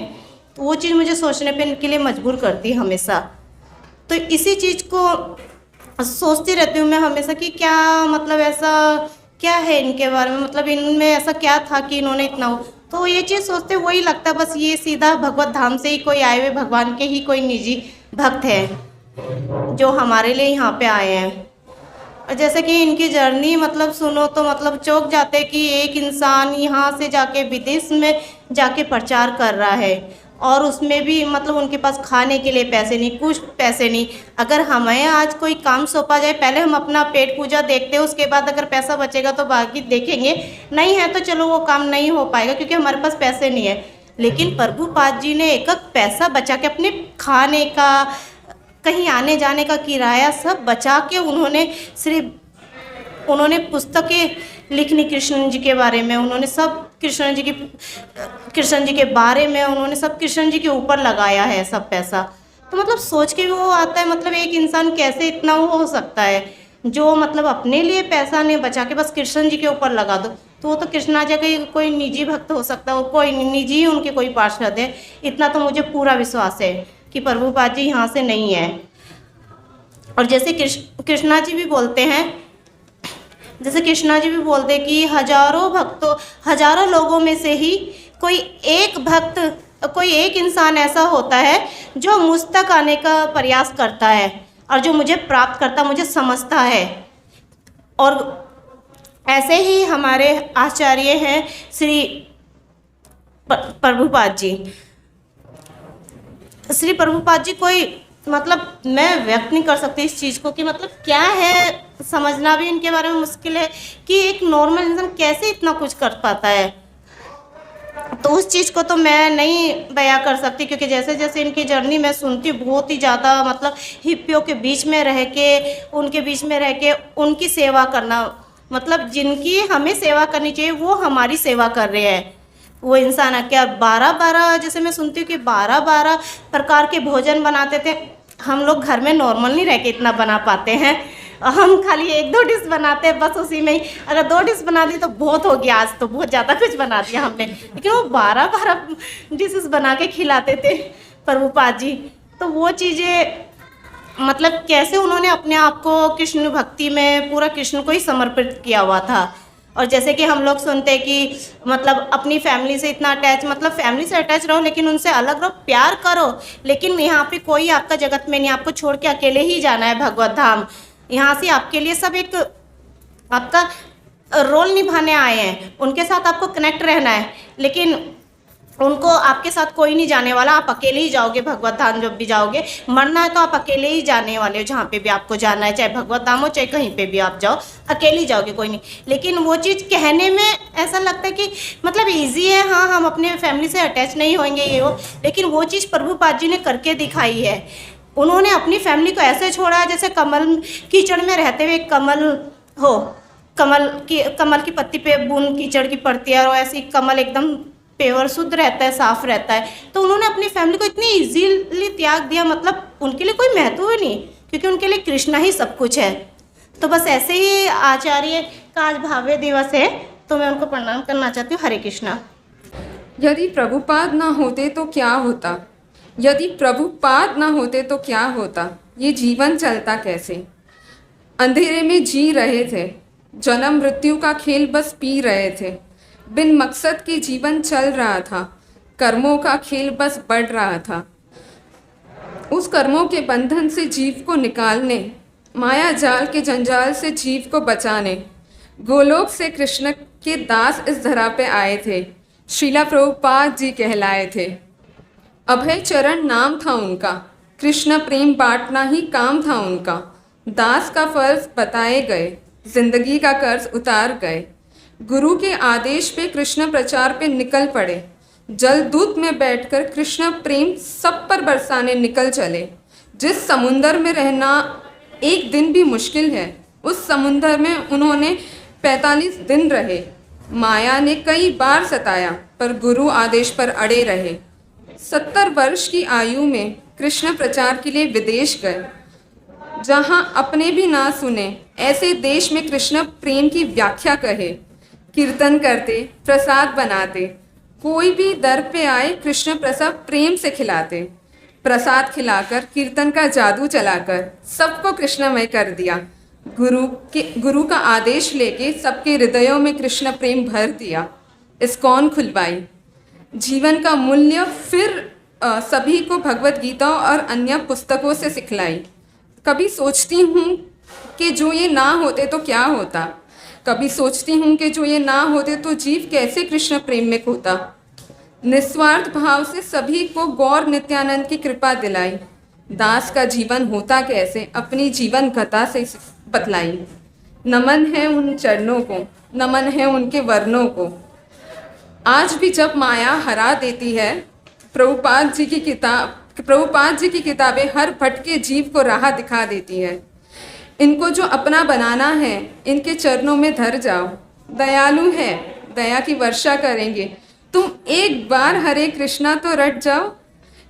तो वो चीज़ मुझे सोचने पे इनके लिए मजबूर करती है हमेशा। तो इसी चीज़ को सोचती रहती हूँ मैं हमेशा कि क्या मतलब ऐसा क्या है इनके बारे में, मतलब इनमें ऐसा क्या था कि इन्होंने इतना हो। तो ये चीज़ सोचते वही लगता बस ये सीधा भगवत धाम से ही कोई आए हुए भगवान के ही कोई निजी भक्त हैं जो हमारे लिए यहाँ पे आए हैं। और जैसे कि इनकी जर्नी मतलब सुनो तो मतलब चौंक जाते कि एक इंसान यहाँ से जाके विदेश में जाके प्रचार कर रहा है और उसमें भी मतलब उनके पास खाने के लिए पैसे नहीं, कुछ पैसे नहीं। अगर हमें आज कोई काम सौंपा जाए, पहले हम अपना पेट पूजा देखते हैं, उसके बाद अगर पैसा बचेगा तो बाकी देखेंगे, नहीं है तो चलो वो काम नहीं हो पाएगा क्योंकि हमारे पास पैसे नहीं है। लेकिन प्रभुपाद जी ने एक पैसा बचा के अपने खाने का, कहीं आने जाने का किराया सब बचा के उन्होंने पुस्तकें लिखनी कृष्ण जी के बारे में, उन्होंने सब कृष्ण जी के बारे में उन्होंने सब कृष्ण जी के ऊपर लगाया है सब पैसा। तो मतलब सोच के भी वो आता है मतलब एक इंसान कैसे इतना वो हो सकता है जो मतलब अपने लिए पैसा नहीं बचा के बस कृष्ण जी के ऊपर लगा दो। तो वो तो कृष्णा जी का कोई निजी भक्त हो सकता है, कोई निजी ही उनके कोई पार्षद है। इतना तो मुझे पूरा विश्वास है कि प्रभुपाद जी यहाँ से नहीं है। और जैसे कृष्णा जी भी बोलते हैं, जैसे कृष्णा जी भी बोलते कि हजारों लोगों में से ही कोई एक भक्त, कोई एक इंसान ऐसा होता है जो मुझ तक आने का प्रयास करता है और जो मुझे प्राप्त करता, मुझे समझता है। और ऐसे ही हमारे आचार्य हैं श्री प्रभुपाद जी। श्री प्रभुपाद जी कोई मतलब मैं व्यक्त नहीं कर सकती इस चीज़ को कि मतलब क्या है, समझना भी इनके बारे में मुश्किल है कि एक नॉर्मल इंसान कैसे इतना कुछ कर पाता है। तो उस चीज़ को तो मैं नहीं बयां कर सकती क्योंकि जैसे जैसे इनकी जर्नी मैं सुनती हूँ बहुत ही ज़्यादा मतलब हिप्पियों के बीच में रह के, उनके बीच में रह के उनकी सेवा करना, मतलब जिनकी हमें सेवा करनी चाहिए वो हमारी सेवा कर रहे हैं। वो इंसान है क्या 12 जैसे मैं सुनती हूँ कि 12 प्रकार के भोजन बनाते थे। हम लोग घर में नॉर्मल नहीं रह के इतना बना पाते हैं, हम खाली 1-2 डिश बनाते हैं बस, उसी में ही अगर 2 डिश बना दी तो बहुत हो गया, आज तो बहुत ज़्यादा कुछ बना दिया हमने। लेकिन वो 12 डिशेस बना के खिलाते थे प्रभुपाद जी। तो वो चीज़ें मतलब कैसे उन्होंने अपने आप को कृष्ण भक्ति में पूरा कृष्ण को ही समर्पित किया हुआ था। और जैसे कि हम लोग सुनते हैं कि मतलब अपनी फैमिली से इतना अटैच, मतलब फैमिली से अटैच रहो लेकिन उनसे अलग रहो, प्यार करो, लेकिन यहाँ पे कोई आपका जगत में नहीं, आपको छोड़ के अकेले ही जाना है भगवत धाम। यहाँ से आपके लिए सब एक आपका रोल निभाने आए हैं, उनके साथ आपको कनेक्ट रहना है, लेकिन उनको आपके साथ कोई नहीं जाने वाला, आप अकेले ही जाओगे भगवत धाम। जब भी जाओगे मरना है तो आप अकेले ही जाने वाले हो, जहाँ पे भी आपको जाना है, चाहे भगवत धाम हो चाहे कहीं पे भी आप जाओ, अकेले ही जाओगे, कोई नहीं। लेकिन वो चीज़ कहने में ऐसा लगता है कि मतलब ईजी है, हाँ हम अपने फैमिली से अटैच नहीं होंगे ये वो, लेकिन वो चीज़ प्रभुपाद जी ने करके दिखाई है। उन्होंने अपनी फैमिली को ऐसे छोड़ा है जैसे कमल कीचड़ में रहते हुए कमल की पत्ती पे बूंद कीचड़ की पड़ती है और ऐसी कमल एकदम पेवर शुद्ध रहता है, साफ रहता है। तो उन्होंने अपनी फैमिली को इतनी इजीली त्याग दिया, मतलब उनके लिए कोई महत्व ही नहीं क्योंकि उनके लिए कृष्णा ही सब कुछ है। तो बस ऐसे ही आचार्य का आज भाव्य दिवस है तो मैं उनको प्रणाम करना चाहती हूँ। हरे कृष्णा। यदि प्रभुपाद ना होते तो क्या होता, यदि प्रभुपाद ना होते तो क्या होता, ये जीवन चलता कैसे। अंधेरे में जी रहे थे, जन्म मृत्यु का खेल बस पी रहे थे, बिन मकसद के जीवन चल रहा था, कर्मों का खेल बस बढ़ रहा था। उस कर्मों के बंधन से जीव को निकालने, माया जाल के जंजाल से जीव को बचाने, गोलोक से कृष्ण के दास इस धरा पे आए थे, श्रीला प्रभुपाद जी कहलाए थे। अभय चरण नाम था उनका, कृष्ण प्रेम बांटना ही काम था उनका। दास का फर्ज बताए गए, जिंदगी का कर्ज उतार गए। गुरु के आदेश पे कृष्ण प्रचार पे निकल पड़े, जलदूत में बैठकर कृष्ण प्रेम सब पर बरसाने निकल चले। जिस समुंदर में रहना एक दिन भी मुश्किल है, उस समुंदर में उन्होंने 45 दिन रहे। माया ने कई बार सताया, पर गुरु आदेश पर अड़े रहे। 70 वर्ष की आयु में कृष्ण प्रचार के लिए विदेश गए, जहाँ अपने भी ना सुने ऐसे देश में कृष्ण प्रेम की व्याख्या कहे। कीर्तन करते, प्रसाद बनाते, कोई भी दर पे आए कृष्ण प्रसाद प्रेम से खिलाते। प्रसाद खिलाकर, कीर्तन का जादू चलाकर सबको कृष्णमय कर दिया। गुरु का आदेश लेके सबके हृदयों में कृष्ण प्रेम भर दिया। इस्कॉन खुलवाई, जीवन का मूल्य फिर सभी को भगवत गीता और अन्य पुस्तकों से सिखलाई। कभी सोचती हूँ कि जो ये ना होते तो क्या होता। कभी सोचती हूँ कि जो ये ना होते तो जीव कैसे कृष्ण प्रेम में खोता। निस्वार्थ भाव से सभी को गौर नित्यानंद की कृपा दिलाई। दास का जीवन होता कैसे अपनी जीवन कथा से बतलाई। नमन है उन चरणों को, नमन है उनके वर्णों को। आज भी जब माया हरा देती है, प्रभुपाद जी की किताबें हर भटके जीव को राह दिखा देती है। इनको जो अपना बनाना है, इनके चरणों में धर जाओ। दयालु है, दया की वर्षा करेंगे। तुम एक बार हरे कृष्णा तो रट जाओ।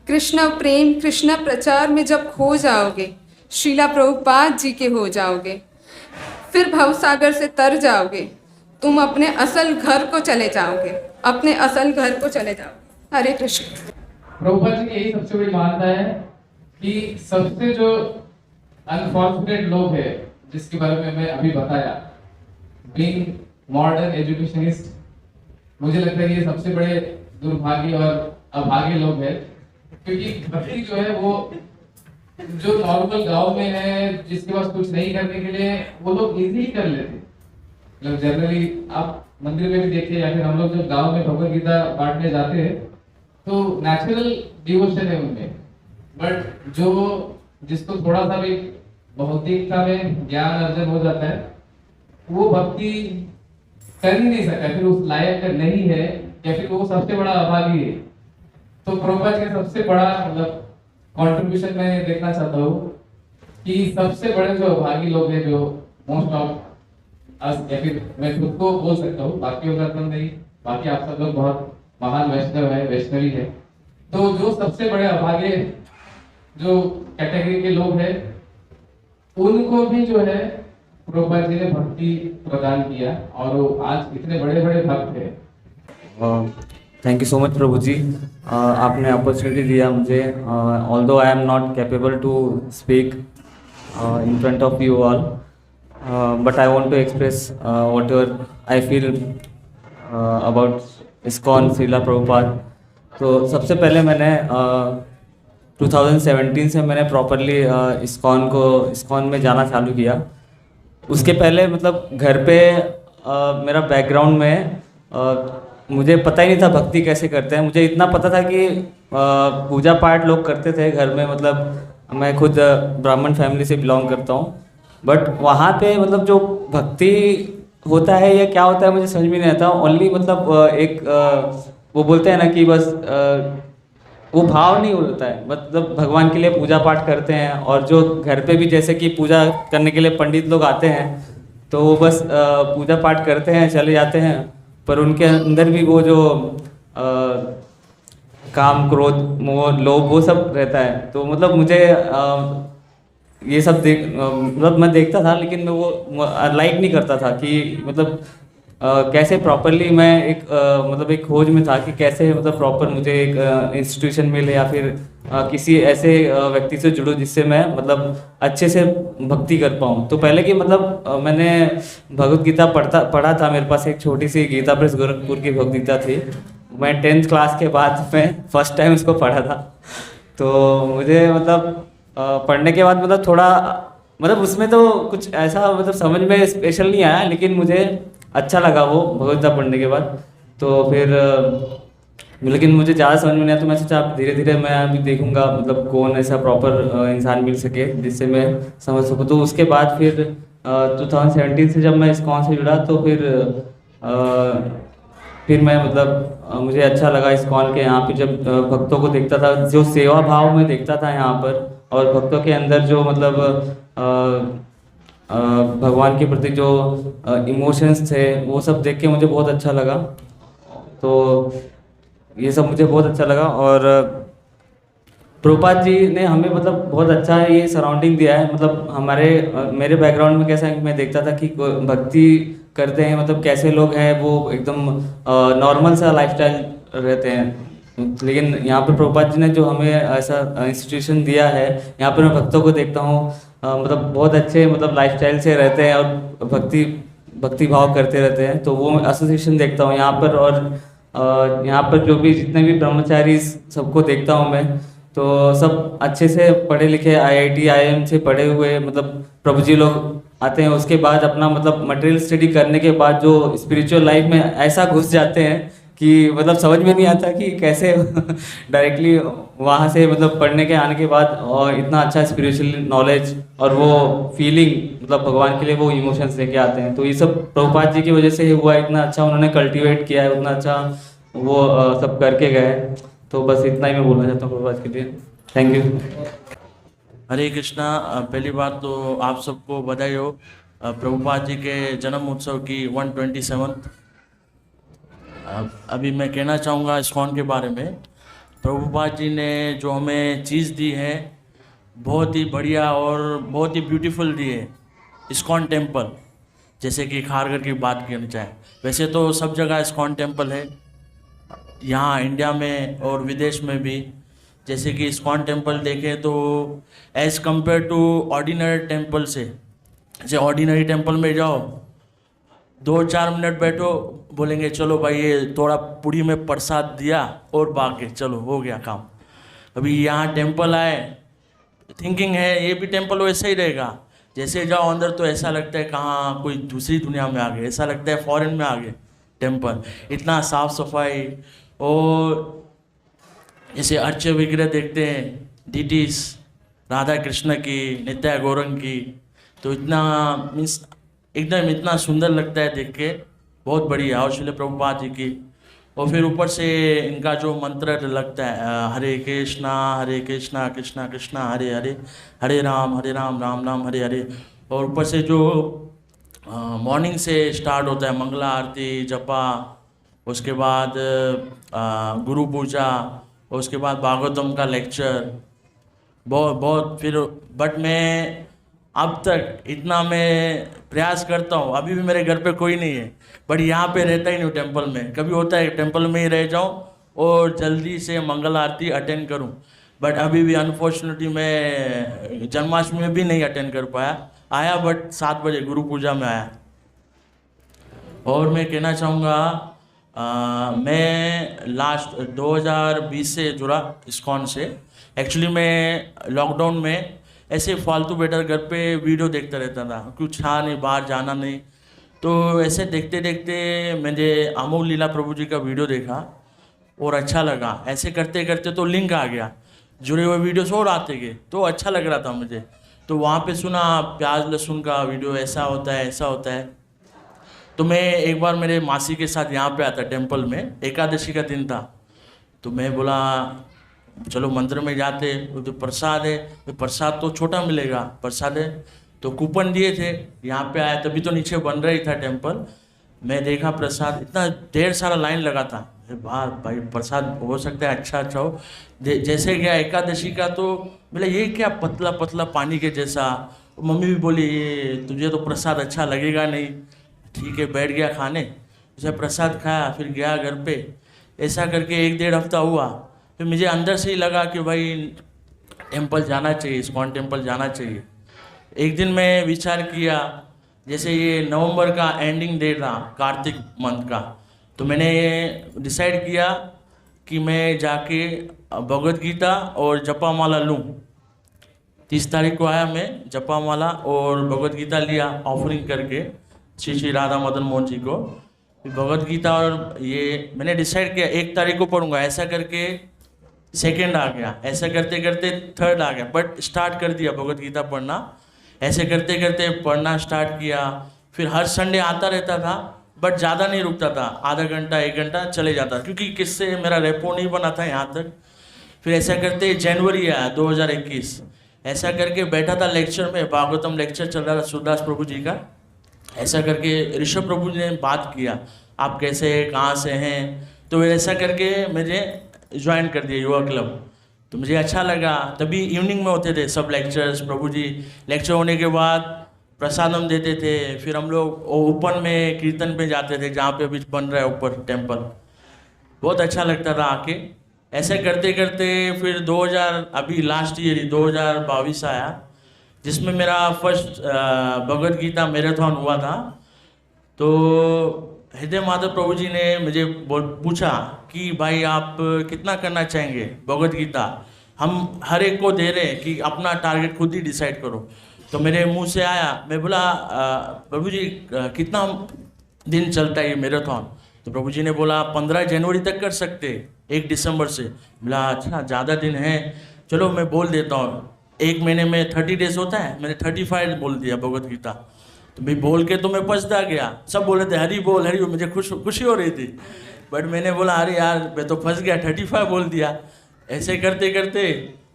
कृष्ण प्रेम, कृष्ण प्रचार में जब खो जाओगे, श्रीला प्रभुपाद जी के हो जाओगे। फिर भवसागर से तर जाओगे, तुम अपने असल घर को चले जाओगे, अपने असल घर को चले जाओगे। हरे कृष्ण। प्रभुपाद जी की यही सबसे बड़ी मान्यता है कि सबसे जो अनफॉर्चुनेट लोग हैं, जिसके बारे में मैं अभी बताया, बीइंग मॉडर्न एजुकेशनिस्ट, मुझे लगता है ये सबसे बड़े दुर्भाग्य और अभागे लोग हैं। क्योंकि भक्ति जो है वो जो नॉर्मल गांव में है, जिसके पास कुछ नहीं करने के लिए, वो लोग इजीली कर लेते। मतलब जनरली आप मंदिर में भी देखिए या फिर हम लोग जब गांव में भगवत गीता बांटने जाते हैं तो नेचुरल डिवोशन है उनमें। बट जो जिसको थोड़ा सा भी भौतिकता में ज्ञान अर्जन हो जाता है, वो भक्ति कर ही नहीं सकता, फिर उस लायक नहीं है, या फिर वो सबसे बड़ा अभागी है। तो प्रभुपाद का सबसे बड़ा मतलब कंट्रीब्यूशन मैं देखना चाहता हूँ कि सबसे बड़े जो अभागी लोग हैं, जो मोस्ट ऑफ अस, या फिर मैं खुद को बोल सकता हूँ, बाकियों का तो नहीं, बाकी आप सब लोग बहुत महान वैष्णव है, वैष्णवी है। तो जो सबसे बड़े अभागे जो कैटेगरी के लोग हैं, उनको भी जो है प्रभुपाद जी ने भक्ति प्रदान किया और वो आज इतने बड़े बड़े भक्त हैं। थैंक यू सो मच प्रभु जी, आपने अपॉर्चुनिटी दिया मुझे। Although I am not capable to speak in front of you all, but I want to express whatever I feel about ISKCON Srila Prabhupada. तो सबसे पहले मैंने 2017 से मैंने प्रॉपरली इस्कॉन में जाना चालू किया। उसके पहले मतलब घर पे मेरा बैकग्राउंड में मुझे पता ही नहीं था भक्ति कैसे करते हैं। मुझे इतना पता था कि पूजा पाठ लोग करते थे घर में, मतलब मैं खुद ब्राह्मण फैमिली से बिलोंग करता हूँ। बट वहाँ पे मतलब जो भक्ति होता है या क्या होता है मुझे समझ में नहीं आता। ओनली मतलब एक वो बोलते हैं ना कि बस वो भाव नहीं होता है, मतलब भगवान के लिए पूजा पाठ करते हैं। और जो घर पे भी जैसे कि पूजा करने के लिए पंडित लोग आते हैं तो वो बस पूजा पाठ करते हैं, चले जाते हैं, पर उनके अंदर भी वो जो काम, क्रोध, मोह, लोभ, वो सब रहता है। तो मतलब मुझे ये सब मतलब मैं देखता था, लेकिन मैं वो लाइक नहीं करता था कि मतलब कैसे प्रॉपरली मैं एक मतलब एक खोज में था कि कैसे मतलब प्रॉपर मुझे एक इंस्टीट्यूशन मिले या फिर किसी ऐसे व्यक्ति से जुड़ूं जिससे मैं मतलब अच्छे से भक्ति कर पाऊँ। तो पहले की मतलब मैंने भगवत गीता पढ़ा था, मेरे पास एक छोटी सी गीता प्रेस गोरखपुर की भगवत गीता थी। मैं 10th क्लास के बाद मैं फर्स्ट टाइम उसको पढ़ा था। तो मुझे मतलब पढ़ने के बाद मतलब थोड़ा मतलब उसमें तो कुछ ऐसा मतलब समझ में स्पेशल नहीं आया, लेकिन मुझे अच्छा लगा वो भगवत गीता पढ़ने के बाद। तो फिर लेकिन मुझे ज़्यादा समझ में नहीं आया, तो मैं सोचा धीरे धीरे मैं अभी देखूंगा मतलब कौन ऐसा प्रॉपर इंसान मिल सके जिससे मैं समझ सकूँ। तो उसके बाद फिर 2017 से जब मैं इस्कॉन से जुड़ा तो फिर फिर मैं मतलब मुझे अच्छा लगा इस्कॉन के यहाँ पे जब भक्तों को देखता था, जो सेवा भाव में देखता था यहाँ पर, और भक्तों के अंदर जो मतलब भगवान के प्रति जो इमोशंस थे वो सब देख के मुझे बहुत अच्छा लगा। तो ये सब मुझे बहुत अच्छा लगा। और प्रभुपाद जी ने हमें मतलब बहुत अच्छा ये सराउंडिंग दिया है। मतलब मेरे बैकग्राउंड में कैसा है कि मैं देखता था कि भक्ति करते हैं, मतलब कैसे लोग हैं वो एकदम नॉर्मल सा लाइफस्टाइल रहते हैं। लेकिन यहाँ पर प्रभुपाद जी ने जो हमें ऐसा इंस्टीट्यूशन दिया है, यहाँ पर मैं भक्तों को देखता हूँ मतलब बहुत अच्छे मतलब लाइफस्टाइल से रहते हैं और भक्ति भाव करते रहते हैं। तो वो एसोसिएशन देखता हूँ यहाँ पर। और यहाँ पर जो भी जितने भी ब्रह्मचारी सबको देखता हूँ मैं, तो सब अच्छे से पढ़े लिखे IIT IIM से पढ़े हुए मतलब प्रभु जी लोग आते हैं। उसके बाद अपना मतलब मटेरियल स्टडी करने के बाद जो स्पिरिचुअल लाइफ में ऐसा घुस जाते हैं कि मतलब समझ में नहीं आता कि कैसे डायरेक्टली वहाँ से मतलब पढ़ने के आने के बाद और इतना अच्छा स्पिरिचुअल नॉलेज और वो फीलिंग मतलब भगवान के लिए वो इमोशंस लेके आते हैं। तो ये सब प्रभुपाद जी की वजह से ही हुआ। इतना अच्छा उन्होंने कल्टीवेट किया है, उतना अच्छा वो सब करके गए। तो बस इतना ही मैं बोलना चाहता हूँ प्रभुपाद के लिए। Thank you. हरे कृष्णा। पहली बात तो आप सबको बधाई हो प्रभुपाद जी के जन्म उत्सव की 127th। अभी मैं कहना चाहूँगा इस्कॉन के बारे में। प्रभुपाद जी ने जो हमें चीज़ दी है बहुत ही बढ़िया और बहुत ही ब्यूटीफुल दी है। इस्कॉन टेम्पल, जैसे कि खारघर की बात करनी चाहे, वैसे तो सब जगह इस्कॉन टेम्पल है, यहाँ इंडिया में और विदेश में भी। जैसे कि इस्कॉन टेम्पल देखें तो as compare to ordinary temple से, जैसे ऑर्डिनरी टेम्पल में जाओ 2-4 मिनट बैठो, बोलेंगे चलो भाई ये थोड़ा पूड़ी में प्रसाद दिया और भागे, चलो हो गया काम। अभी यहाँ टेम्पल आए, थिंकिंग है ये भी टेम्पल वैसा ही रहेगा। जैसे जाओ अंदर तो ऐसा लगता है कहाँ कोई दूसरी दुनिया में आ गए, ऐसा लगता है फॉरेन में आ गए टेम्पल। इतना साफ सफाई, और जैसे अर्च विग्रह देखते हैं डीटीज राधा कृष्ण की, नित्या गौरंग की, तो इतना मीन्स एकदम इतना सुंदर लगता है देख के, बहुत बढ़िया। और श्रील प्रभुपाद जी की, और फिर ऊपर से इनका जो मंत्र लगता है हरे कृष्णा कृष्णा कृष्णा हरे हरे, हरे राम राम राम हरे हरे। और ऊपर से जो मॉर्निंग से स्टार्ट होता है मंगला आरती, जपा, उसके बाद गुरु पूजा, और उसके बाद भागवतम का लेक्चर, बहुत फिर। बट मैं अब तक इतना मैं प्रयास करता हूँ, अभी भी मेरे घर पे कोई नहीं है, बट यहाँ पे रहता ही नहीं हूँ टेम्पल में। कभी होता है टेम्पल में ही रह जाऊँ और जल्दी से मंगल आरती अटेंड करूँ, बट अभी भी अनफॉर्चुनेटली मैं जन्माष्टमी में भी नहीं अटेंड कर पाया। आया बट 7 बजे गुरु पूजा में आया। और मैं कहना चाहूँगा मैं लास्ट 2020 से जुड़ा इस्कॉन से। एक्चुअली मैं लॉकडाउन में ऐसे फालतू बैठकर घर पे वीडियो देखता रहता था, कुछ था नहीं, बाहर जाना नहीं। तो ऐसे देखते देखते मैंने अमोल लीला प्रभु जी का वीडियो देखा और अच्छा लगा। ऐसे करते करते तो लिंक आ गया, जुड़े हुए वीडियोस और आते गए, तो अच्छा लग रहा था मुझे। तो वहाँ पे सुना प्याज लहसुन का वीडियो, ऐसा होता है ऐसा होता है। तो मैं एक बार मेरे मासी के साथ यहाँ पे आता टेम्पल में, एकादशी का दिन था, तो मैं बोला चलो मंदिर में जाते, तो प्रसाद है, तो प्रसाद तो छोटा मिलेगा, प्रसाद है। तो कूपन दिए थे, यहाँ पे आया, तभी तो नीचे बन रही था टेम्पल। मैं देखा प्रसाद, इतना ढेर सारा लाइन लगा था। वाह भाई, प्रसाद हो सकता है अच्छा अच्छा हो। जैसे गया एकादशी का, तो बोला ये क्या पतला पतला पानी के जैसा। मम्मी भी बोली ये तुझे तो प्रसाद अच्छा लगेगा नहीं। ठीक है, बैठ गया खाने, उसे प्रसाद खाया, फिर गया घर पे। ऐसा करके 1-1.5 हफ्ता हुआ। फिर मुझे अंदर से ही लगा कि भाई टेम्पल जाना चाहिए, इस्कॉन टेम्पल जाना चाहिए। एक दिन मैं विचार किया, जैसे ये नवंबर का एंडिंग डेट था कार्तिक मंथ का, तो मैंने डिसाइड किया कि मैं जाके भगवद गीता और जपा माला लूँ। 30 तारीख को आया मैं, जपा माला और भगवद गीता लिया ऑफरिंग करके श्री राधा मदन मोहन जी को। भगवद गीता और ये मैंने डिसाइड किया 1 तारीख को पढ़ूंगा। ऐसा करके 2nd आ गया, ऐसा करते करते 3rd आ गया, बट स्टार्ट कर दिया भगवद गीता पढ़ना। ऐसे करते करते पढ़ना स्टार्ट किया। फिर हर संडे आता रहता था, बट ज़्यादा नहीं रुकता था, आधा घंटा 1 घंटा चले जाता, क्योंकि किससे मेरा रेपो नहीं बना था यहाँ तक। फिर ऐसा करते जनवरी आया 2021, ऐसा करके बैठा था लेक्चर में, भागवतम लेक्चर चल रहा था सूरदास प्रभु जी का। ऐसा करके ऋषभ प्रभु जी ने बात किया, आप कैसे हैं, कहाँ से हैं, तो ऐसा करके मुझे ज्वाइन कर दिया युवा क्लब। तो मुझे अच्छा लगा। तभी इवनिंग में होते थे सब लेक्चर्स, प्रभु जी लेक्चर होने के बाद प्रसाद हम देते थे, फिर हम लोग ओपन में कीर्तन पे जाते थे, जहाँ पे अभी बन रहा है ऊपर टेम्पल। बहुत अच्छा लगता था आके। ऐसे करते करते फिर 2000 अभी लास्ट ईयर ही 2022 आया, जिसमें मेरा फर्स्ट भगवद गीता मैराथन हुआ था। तो हृदय माधव प्रभु जी ने मुझे पूछा कि भाई आप कितना करना चाहेंगे भगवद गीता, हम हर एक को दे रहे हैं कि अपना टारगेट खुद ही डिसाइड करो। तो मेरे मुंह से आया, मैं बोला प्रभु जी कितना दिन चलता है ये मैराथन? तो प्रभु जी ने बोला 15 जनवरी तक कर सकते, 1 दिसंबर से। बोला अच्छा ज़्यादा दिन है, चलो मैं बोल देता हूँ, 1 महीने में 30 डेज होता है, मैंने 35 बोल दिया भगवद गीता। तो मैं बोल के तो मैं पछता गया, सब बोले थे हरी बोल हरी बोल, मुझे खुशी हो रही थी, बट मैंने बोला अरे यार मैं तो फंस गया, 35 बोल दिया। ऐसे करते करते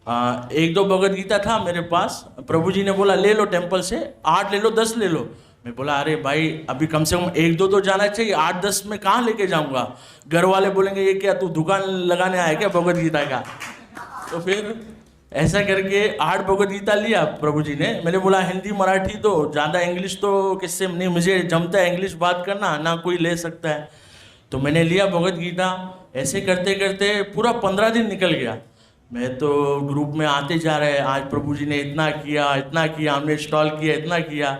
1-2 भगवद गीता था मेरे पास, प्रभु जी ने बोला ले लो टेम्पल से, 8 ले लो 10 ले लो। मैं बोला अरे भाई अभी कम से कम 1-2 तो जाना चाहिए, 8-10 में कहाँ लेके जाऊँगा, घर वाले बोलेंगे ये क्या तू दुकान लगाने आया क्या भगवद गीता का। तो फिर ऐसा करके 8 भगवद गीता लिया प्रभु जी ने। मैंने बोला हिंदी मराठी तो ज़्यादा, इंग्लिश तो किससे नहीं मुझे जमता है इंग्लिश बात करना, ना कोई ले सकता है। तो मैंने लिया भगवद गीता। ऐसे करते करते पूरा 15 दिन निकल गया। मैं तो ग्रुप में आते जा रहे, आज प्रभु जी ने इतना किया, हमने स्टॉल किया, इतना किया।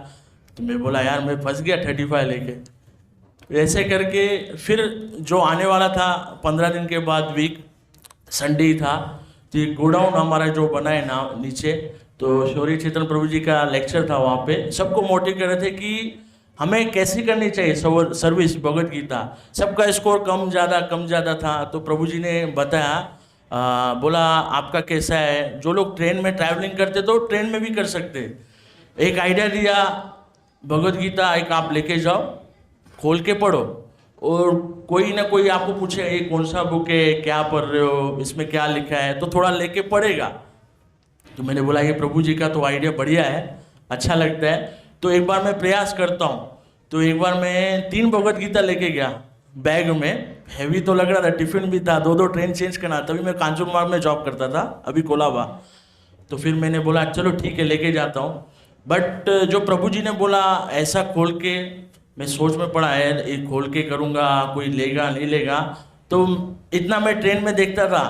तो मैं बोला यार मैं फंस गया 35 लेके। ऐसे करके फिर जो आने वाला था 15 दिन के बाद वीक संडे ही था, तो गोडाउन हमारा जो बना है ना नीचे, तो शौर्य चेतन प्रभु जी का लेक्चर था, वहाँ पे सबको मोटिव कर रहे थे कि हमें कैसे करनी चाहिए सर्विस भगवद गीता। सबका स्कोर कम ज़्यादा था। तो प्रभु जी ने बताया, बोला आपका कैसा है, जो लोग ट्रेन में ट्रैवलिंग करते तो ट्रेन में भी कर सकते। एक आइडिया दिया, भगवद गीता एक आप लेके जाओ, खोल के पढ़ो, और कोई ना कोई आपको पूछे ये कौन सा बुक है, क्या पढ़ रहे हो, इसमें क्या लिखा है, तो थोड़ा लेके पढ़ेगा। तो मैंने बोला ये प्रभु जी का तो आइडिया बढ़िया है, अच्छा लगता है, तो एक बार मैं प्रयास करता हूँ। तो एक बार मैं 3 भगवद गीता लेके गया बैग में, हैवी तो लग रहा था, टिफिन भी था, 2-2 ट्रेन चेंज करना। तभी मैं कांचन मार्ग में जॉब करता था, अभी कोलाबा। तो फिर मैंने बोला चलो ठीक है लेके जाता हूँ। बट जो प्रभु जी ने बोला ऐसा खोल के, मैं सोच में पड़ा है ये खोल के करूँगा, कोई लेगा नहीं लेगा। तो इतना मैं ट्रेन में देखता था,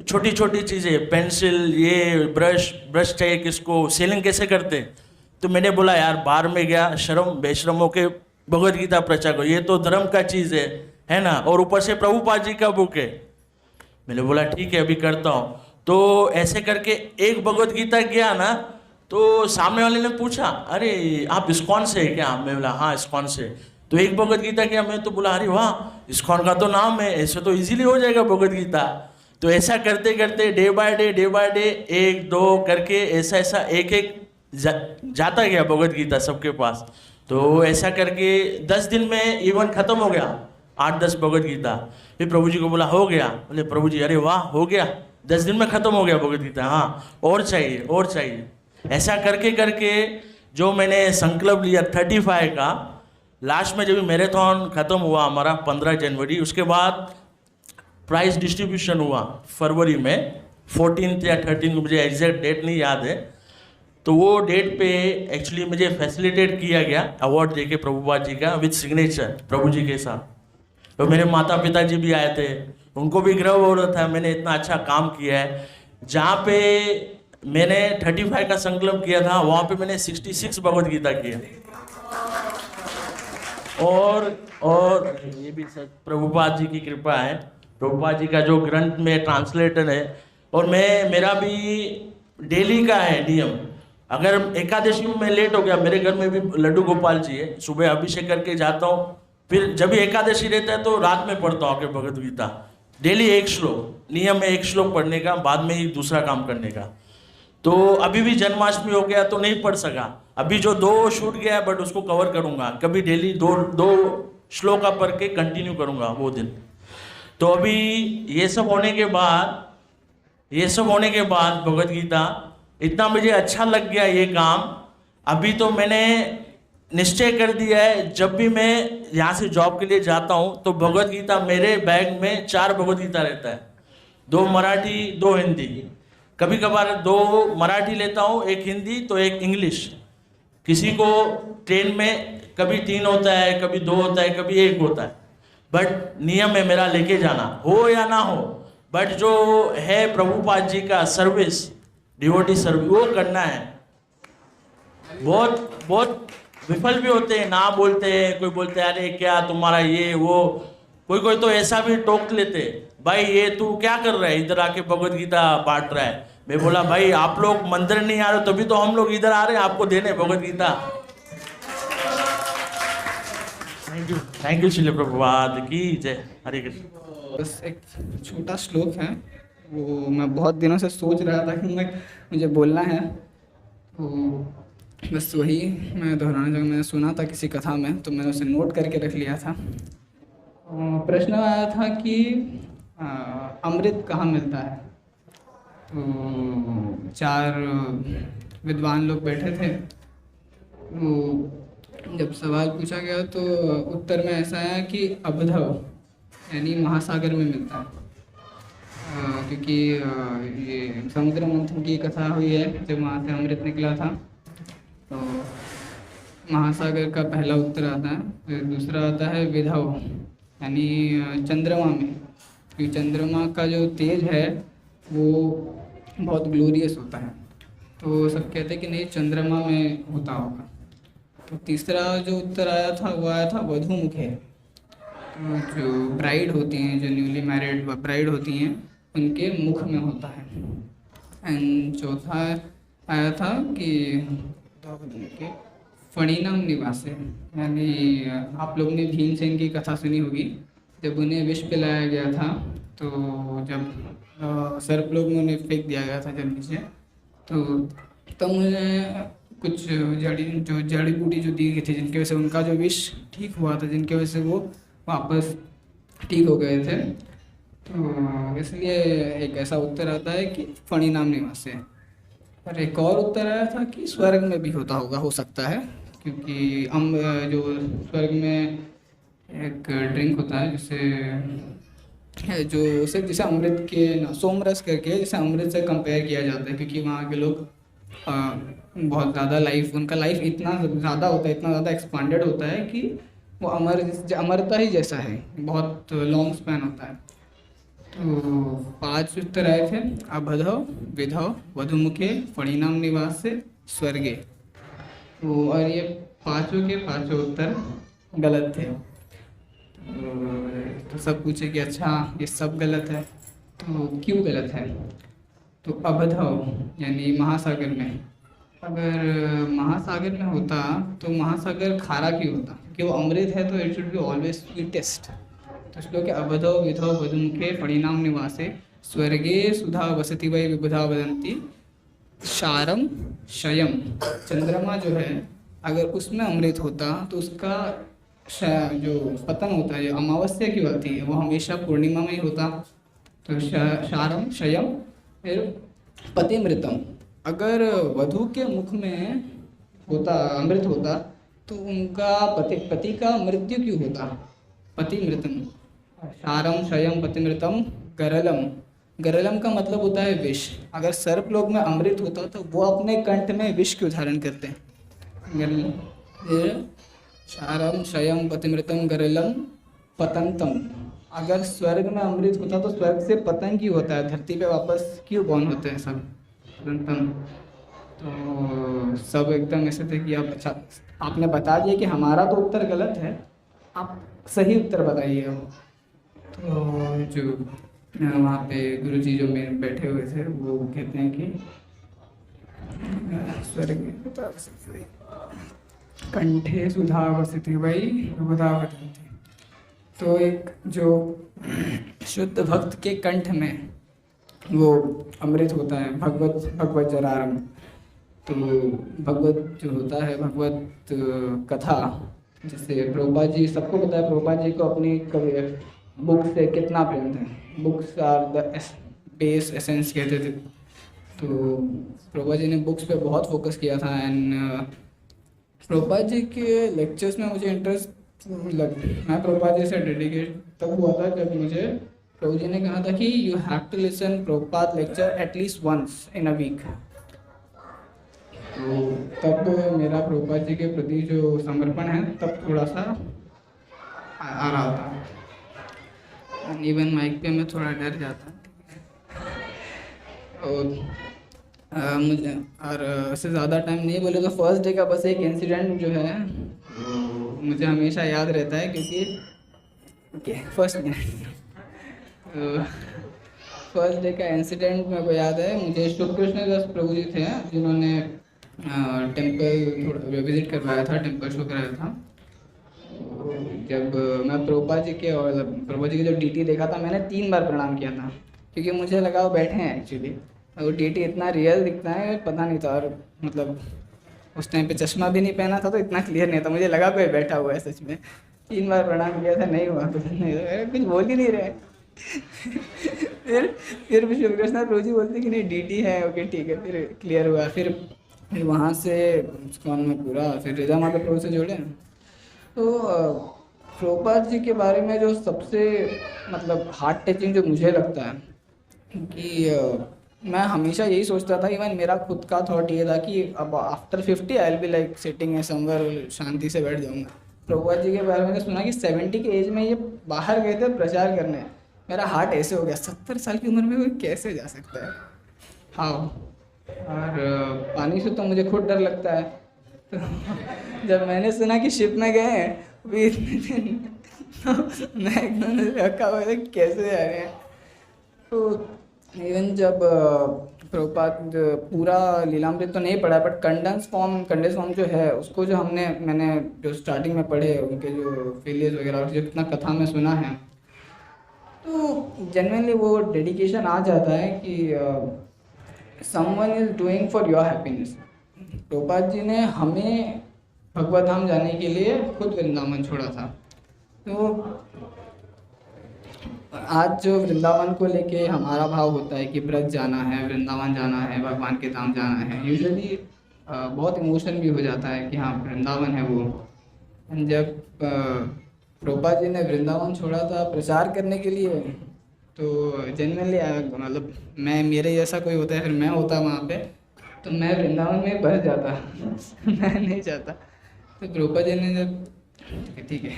छोटी छोटी चीज़ें, पेंसिल, ये ब्रश चाहिए किसको, सेलिंग कैसे करते। तो मैंने बोला यार बाहर में गया, शर्म बेशरमों के भगवद गीता प्रचार को, ये तो धर्म का चीज़ है ना, और ऊपर से प्रभुपाद जी का बुक है। मैंने बोला ठीक है अभी करता हूँ। तो ऐसे करके एक भगवद गीता गया ना, तो सामने वाले ने पूछा अरे आप इस्कॉन से है क्या? मैं बोला हाँ इस्कॉन से। तो एक भगवद गीता गया, मैं तो बोला अरे वाह इस्कॉन का तो नाम है, ऐसे तो इजीली हो जाएगा भगवद गीता। तो ऐसा करते करते डे बाय डे 1-2 करके ऐसा एक जाता गया भगवद गीता सबके पास। तो ऐसा करके 10 दिन में इवन खत्म हो गया 8-10 भगवद गीता। फिर प्रभु जी को बोला हो गया, बोले प्रभु जी अरे वाह हो गया, 10 दिन में खत्म हो गया भगवद गीता, हाँ और चाहिए। ऐसा करके करके जो मैंने संकल्प लिया 35 का, लास्ट में जब मैराथन खत्म हुआ हमारा 15 जनवरी, उसके बाद प्राइज डिस्ट्रीब्यूशन हुआ फरवरी में 14 या 13 को, मुझे एग्जैक्ट डेट नहीं याद है। तो वो डेट पे एक्चुअली मुझे फैसिलिटेट किया गया अवार्ड देके प्रभुपाद जी का विद सिग्नेचर प्रभु जी के साथ। तो मेरे माता पिता जी भी आए थे, उनको भी गर्व हो रहा था मैंने इतना अच्छा काम किया है। जहाँ पे मैंने 35 का संकल्प किया था, वहाँ पे मैंने 66 भगवद गीता किया। और ये भी सर प्रभुपाद जी की कृपा है, प्रभुपाद जी का जो ग्रंथ में ट्रांसलेटर है। और मेरा भी डेली का है नियम, अगर एकादशी में मैं लेट हो गया, मेरे घर में भी लड्डू गोपाल जी है, सुबह अभिषेक करके जाता हूँ, फिर जब भी एकादशी रहता है तो रात में पढ़ता हूँ भगवद गीता डेली 1 श्लोक, नियम है 1 श्लोक पढ़ने का, बाद में ही दूसरा काम करने का। तो अभी भी जन्माष्टमी हो गया तो नहीं पढ़ सका, अभी जो 2 छूट गया है बट उसको कवर करूँगा, कभी डेली 2 श्लोका पढ़ के कंटिन्यू करूँगा वो दिन। तो अभी ये सब होने के बाद भगवत गीता इतना मुझे अच्छा लग गया ये काम। अभी तो मैंने निश्चय कर दिया है, जब भी मैं यहाँ से जॉब के लिए जाता हूँ तो भगवत गीता मेरे बैग में 4 भगवत गीता रहता है, 2 मराठी 2 हिंदी, कभी कभार 2 मराठी लेता हूँ, 1 हिंदी तो 1 इंग्लिश। किसी को ट्रेन में कभी 3 होता है, कभी 2 होता है, कभी 1 होता है, बट नियम है मेरा लेके जाना, हो या ना हो, बट जो है प्रभुपाद जी का सर्विस, डिवोटी सर्विस, वो करना है। बहुत विफल भी होते हैं, ना बोलते हैं, कोई बोलते हैं अरे क्या तुम्हारा ये वो, कोई तो ऐसा भी टोक लेते, भाई ये तू क्या कर रहा है इधर आके भगवत गीता बांट रहा है। मैं बोला भाई आप लोग मंदिर नहीं आ रहे तभी तो हम लोग इधर आ रहे हैं आपको देने भगवत गीता। थैंक यू श्रील प्रभुपाद की जय। हरे कृष्ण। बस एक छोटा श्लोक है, वो मैं बहुत दिनों से सोच रहा था कि मुझे बोलना है, तो बस वही मैं दोहराना चाहूँगा। मैंने सुना था किसी कथा में तो मैंने उसे नोट करके रख लिया था। प्रश्न आया था कि अमृत कहाँ मिलता है। तो 4 विद्वान लोग बैठे थे, तो जब सवाल पूछा गया तो उत्तर में ऐसा आया कि अबधव यानी महासागर में मिलता है। क्योंकि ये समुद्र मंथन की कथा हुई है जब वहाँ से अमृत निकला था। तो महासागर का पहला उत्तर आता है। फिर दूसरा आता है विधव यानी चंद्रमा में, क्योंकि चंद्रमा का जो तेज है वो बहुत ग्लोरियस होता है, तो सब कहते हैं कि नहीं चंद्रमा में होता होगा। तो तीसरा जो उत्तर आया था वो आया था वधूमुखे, तो जो ब्राइड होती हैं, जो न्यूली मैरिड ब्राइड होती हैं, उनके मुख में होता है। एंड चौथा आया था कि फणीनाम निवासे, यानी आप लोगों ने भीमसेन की कथा सुनी होगी, जब उन्हें विष पिलाया गया था तो जब सर्पलोक में उन्हें फेंक दिया गया था जल नीचे, तो मुझे कुछ जड़ी बूटी जो दी गई थी जिनकी वजह से उनका जो विष ठीक हुआ था, जिनकी वजह से वो वापस ठीक हो गए थे। तो इसलिए एक ऐसा उत्तर आता है कि फणीनाम निवास है। और एक और उत्तर आया था कि स्वर्ग में भी होता होगा, हो सकता है, क्योंकि जो स्वर्ग में एक ड्रिंक होता है जिसे अमृत के सोमरस करके जिसे अमृत से कंपेयर किया जाता है, क्योंकि वहाँ के लोग बहुत ज़्यादा उनका लाइफ इतना ज़्यादा होता है, इतना ज़्यादा एक्सपांडेड होता है कि वो अमरता ही जैसा है, बहुत लॉन्ग स्पैन होता है। तो 5 उत्तर आए थे, अबधव, विधव, वधुमुखे, फणीनाम निवास से स्वर्गे। तो और ये पांचों के पांचों उत्तर गलत थे। तो सब पूछे कि अच्छा ये सब गलत है, तो क्यों गलत है। तो अबधव यानी महासागर में, अगर महासागर में होता तो महासागर खारा क्यों होता, क्योंकि वो अमृत है तो it should be always sweetest. तो श्लोक अबधव विधव वधुमुखे फणीनाम निवासे स्वर्गे सुधा वसति वै विबुधा वदन्ति शारम शयम। चंद्रमा जो है अगर उसमें अमृत होता तो उसका जो पतन होता है, जो अमावस्या की होती है, वो हमेशा पूर्णिमा में ही होता। तो शारम शयम फिर पतिमृतम। अगर वधु के मुख में होता अमृत होता तो उनका पति का मृत्यु क्यों होता, पतिमृतम। शारम शयम पतिमृतम गरलम। गरलम का मतलब होता है विष। अगर सर्प लोग में अमृत होता तो वो अपने कंठ में विष क्यों धारण करते हैं, गरलम। शारम शयम पतिमृतम गरलम पतंतम। अगर स्वर्ग में अमृत होता तो स्वर्ग से पतन क्यों होता है, धरती पे वापस क्यों बॉर्न होते हैं सब, पतंतम। तो सब एकदम ऐसे थे कि आप अच्छा आपने बता दिया कि हमारा तो उत्तर गलत है, आप सही उत्तर बताइए। तो जो वहाँ पे गुरुजी जो मेरे बैठे हुए थे वो कहते हैं कि स्वर्ग कंठे सुधा वसति वै विबुधा वदन्ति। तो एक जो शुद्ध भक्त के कंठ में वो अमृत होता है, भगवत जरारम। तो भगवत जो होता है, भगवत कथा जैसे प्रभुपाद जी, सबको पता है प्रभुपाद जी को अपनी बुक से कितना प्रेम था। Books are the base essence कहते थे। तो प्रभुपाद जी ने बुक्स पे बहुत फोकस किया था। एंड प्रभुपाद जी के लेक्चर्स में मुझे इंटरेस्ट मैं प्रभुपाद जी से डेडिकेट तब हुआ था जब मुझे प्रभु जी ने कहा था कि you have to listen Prabhupada lecture at least once in a week. तो तब मेरा प्रभुपाद जी के प्रति जो समर्पण है तब थोड़ा सा आ रहा था। इवन माइक पे मैं थोड़ा डर जाता। और मुझे और उससे ज़्यादा टाइम नहीं बोले तो फर्स्ट डे का बस एक इंसिडेंट जो है मुझे हमेशा याद रहता है, क्योंकि फर्स्ट डे का इंसिडेंट मेरे को याद है। मुझे शुभ कृष्ण दास प्रभु जी थे जिन्होंने टेम्पल थोड़ा विजिट करवाया था, टेम्पल शो कराया था। जब मैं प्रभुपाद जी के और प्रभुपाद जी के जो डीटी देखा था, मैंने 3 बार प्रणाम किया था, क्योंकि मुझे लगा वो बैठे हैं एक्चुअली। वो डीटी इतना रियल दिखता है, पता नहीं था। और मतलब उस टाइम पे चश्मा भी नहीं पहना था तो इतना क्लियर नहीं था, मुझे लगा कोई बैठा हुआ है सच में। 3 बार प्रणाम किया था, नहीं हुआ कुछ, नहीं हुआ, कुछ बोल ही नहीं रहे। फिर भी शुभ कृष्ण प्रभु जी बोलते कि नहीं डीटी है, ओके ठीक है, फिर क्लियर हुआ। फिर वहाँ से स्कॉन में पूरा फिर रिजा माता प्रभु से जोड़े। तो प्रभुपाद जी के बारे में जो सबसे मतलब हार्ट टचिंग जो मुझे लगता है कि मैं हमेशा यही सोचता था, इवन मेरा खुद का थॉट ये था कि अब after 50 I will be like sitting somewhere, शांति से बैठ जाऊँगा। प्रभुपाद जी के बारे में सुना कि 70 की एज में ये बाहर गए थे प्रचार करने। मेरा हार्ट ऐसे हो गया, 70 साल की उम्र में कोई कैसे जा सकता है। हाँ, और पानी से तो मुझे खुद डर लगता है। तो जब मैंने सुना कि शिप में गए हैं अभी तो मैं एकदम रखा हुआ था कैसे जा रहे हैं। तो इवन जब प्रभुपाद पूरा लीलामृत तो नहीं पढ़ा, बट कंडेंस फॉर्म जो है उसको जो मैंने जो स्टार्टिंग में पढ़े, उनके जो फेलियर्स वगैरह और जो कितना कथा में सुना है, तो जेन्युइनली वो डेडिकेशन आ जाता है कि someone is doing for your happiness. Prabhupada ji ने हमें भगवत धाम जाने के लिए खुद वृंदावन छोड़ा था। तो आज जो वृंदावन को लेके हमारा भाव होता है कि ब्रज जाना है, वृंदावन जाना है, भगवान के धाम जाना है, यूजुअली बहुत इमोशन भी हो जाता है कि हाँ वृंदावन है वो। जब प्रभुपाद जी ने वृंदावन छोड़ा था प्रचार करने के लिए, तो जेन्युइनली मतलब मेरे जैसा कोई होता है, फिर मैं होता वहाँ पे तो मैं वृंदावन में बस जाता मैं नहीं जाता। तो प्रभुपाद जी ने जब ठीक है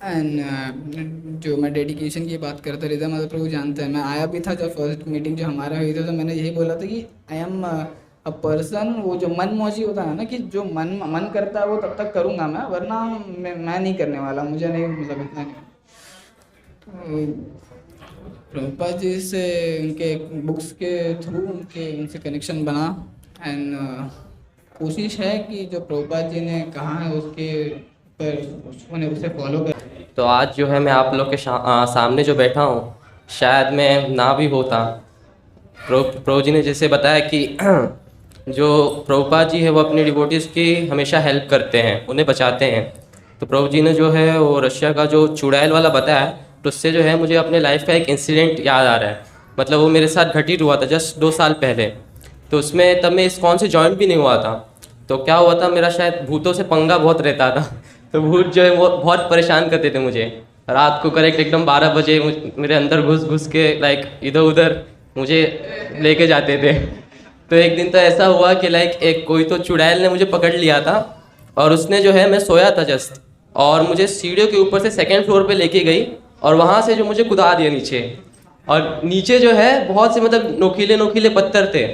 एंड जो मैं डेडिकेशन की बात करता रिजा माता प्रभु जानते हैं, मैं आया भी था जब फर्स्ट मीटिंग जो हमारा हुई थी, तो मैंने यही बोला था कि आई एम अ पर्सन, वो जो मन मौजी होता है ना, कि जो मन करता है वो तब तक करूँगा मैं, वरना मैं नहीं करने वाला, मुझे नहीं मतलब इतना नहीं। तो प्रभुपाद जी से उनके बुक्स के थ्रू उनसे कनेक्शन बना एंड कोशिश है कि जो प्रभुपाद जी ने कहा है उसके पर उसे फॉलो कर। तो आज जो है मैं आप लोग के सामने जो बैठा हूँ, शायद मैं ना भी होता। प्रभु जी ने जैसे बताया कि जो प्रभुपाद जी है वो अपने डिवोटीज़ की हमेशा हेल्प करते हैं, उन्हें बचाते हैं। तो प्रभु जी ने जो है वो रशिया का जो चुड़ैल वाला बताया, तो उससे जो है मुझे अपने लाइफ का एक इंसिडेंट याद आ रहा है। मतलब वो मेरे साथ घटित हुआ था जस्ट 2 साल पहले। तो उसमें तब मैं इस्कॉन से जॉइन भी नहीं हुआ था। तो क्या हुआ था, मेरा शायद भूतों से पंगा बहुत रहता था। तो भूत जो है वो बहुत परेशान करते थे मुझे। रात को करेक्ट एकदम 12 बजे मेरे अंदर घुस के लाइक इधर उधर मुझे लेके जाते थे। तो एक दिन तो ऐसा हुआ कि लाइक एक कोई तो चुड़ैल ने मुझे पकड़ लिया था, और उसने जो है, मैं सोया था जस्ट, और मुझे सीढ़ियों के ऊपर से 2nd फ्लोर पे लेके गई, और वहाँ से जो मुझे कूदा दिया नीचे। और नीचे जो है बहुत से मतलब नोकीले पत्थर थे।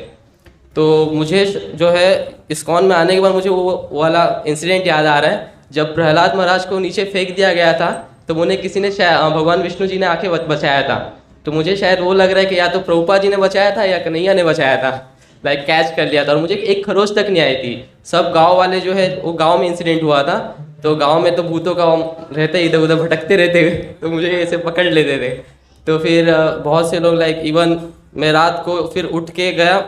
तो मुझे जो है इस्कॉन में आने के बाद मुझे वो वाला इंसिडेंट याद आ रहा है, जब प्रहलाद महाराज को नीचे फेंक दिया गया था, तो उन्हें किसी ने भगवान विष्णु जी ने आके बचाया था। तो मुझे शायद वो लग रहा है कि या तो प्रभुपाद जी ने बचाया था या कन्हैया ने बचाया था, लाइक कैच कर लिया था। और मुझे एक खरोच तक नहीं आई थी। सब गांव वाले जो है, वो गांव में इंसिडेंट हुआ था, तो गांव में तो भूतों का रहते, इधर उधर भटकते रहते, तो मुझे ऐसे पकड़ लेते थे। तो फिर बहुत से लोग लाइक इवन मैं रात को फिर उठ के गया,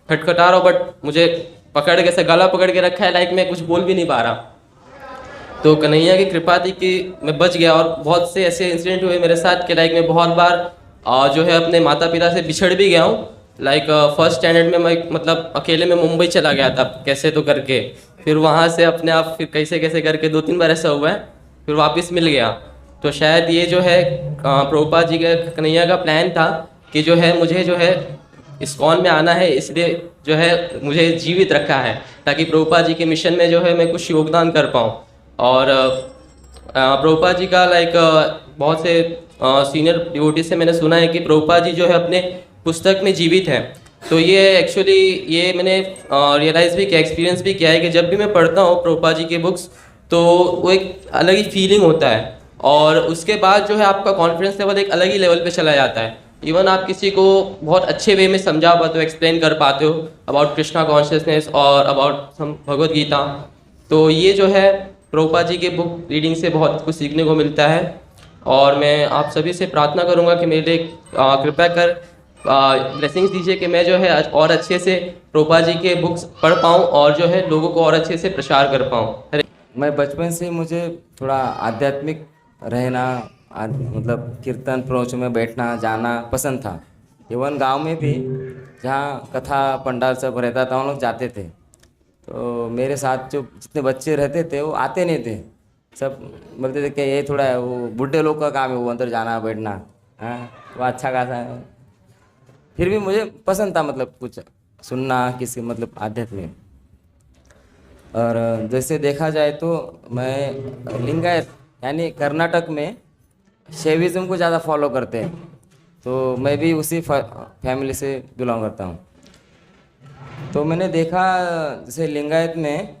खटखटा रहा हूँ बट मुझे पकड़ के, ऐसे गला पकड़ के रखा है, लाइक मैं कुछ बोल भी नहीं पा रहा। तो कन्हैया की कृपा थी कि मैं बच गया। और बहुत से ऐसे इंसिडेंट हुए मेरे साथ कि लाइक मैं बहुत बार जो है अपने माता पिता से बिछड़ भी गया हूँ। लाइक फर्स्ट स्टैंडर्ड में मैं मतलब अकेले में मुंबई चला गया था कैसे तो करके, फिर वहाँ से अपने आप फिर कैसे कैसे करके 2-3 बार ऐसा हुआ है, फिर वापस मिल गया। तो शायद ये जो है प्रभुपाद जी का, कन्हैया का प्लान था कि जो है मुझे जो है इस्कॉन में आना है, इसलिए जो है मुझे जीवित रखा है ताकि प्रभुपाद जी के मिशन में जो है मैं कुछ योगदान कर पाऊँ। और प्रभुपाद जी का लाइक बहुत से सीनियर डिवोटी से मैंने सुना है कि प्रभुपाद जी जो है अपने पुस्तक में जीवित है। तो ये एक्चुअली ये मैंने रियलाइज़ भी किया, एक्सपीरियंस भी किया है कि जब भी मैं पढ़ता हूँ प्रभुपाद जी के बुक्स तो वो एक अलग ही फीलिंग होता है और उसके बाद जो है आपका कॉन्फिडेंस लेवल एक अलग ही लेवल पे चला जाता है। इवन आप किसी को बहुत अच्छे वे में समझा पाते हो, एक्सप्लेन कर पाते हो अबाउट कृष्णा कॉन्शियसनेस और अबाउट भगवद गीता। तो ये जो है प्रभुपाद जी के बुक रीडिंग से बहुत कुछ सीखने को मिलता है। और मैं आप सभी से प्रार्थना करूंगा कि मेरे लिए कृपया कर ब्लेसिंग्स दीजिए कि मैं जो है और अच्छे से प्रभुपाद जी के बुक्स पढ़ पाऊँ और जो है लोगों को और अच्छे से प्रचार कर पाऊँ। मैं बचपन से मुझे थोड़ा आध्यात्मिक रहना, मतलब कीर्तन प्रवचन में बैठना जाना पसंद था। इवन गांव में भी जहाँ कथा पंडाल सब रहता था, हम लोग जाते थे। तो मेरे साथ जो जितने बच्चे रहते थे वो आते नहीं थे, सब बोलते थे कि ये थोड़ा वो बूढ़े लोग का काम है, वो अंदर जाना बैठना, हाँ वो अच्छा खासा है। फिर भी मुझे पसंद था मतलब कुछ सुनना किसी मतलब आध्यात्मिक। और जैसे देखा जाए तो मैं लिंगायत यानी कर्नाटक में शैविज्म को ज़्यादा फॉलो करते हैं, तो मैं भी उसी फैमिली से बिलोंग करता हूँ। तो मैंने देखा जैसे लिंगायत में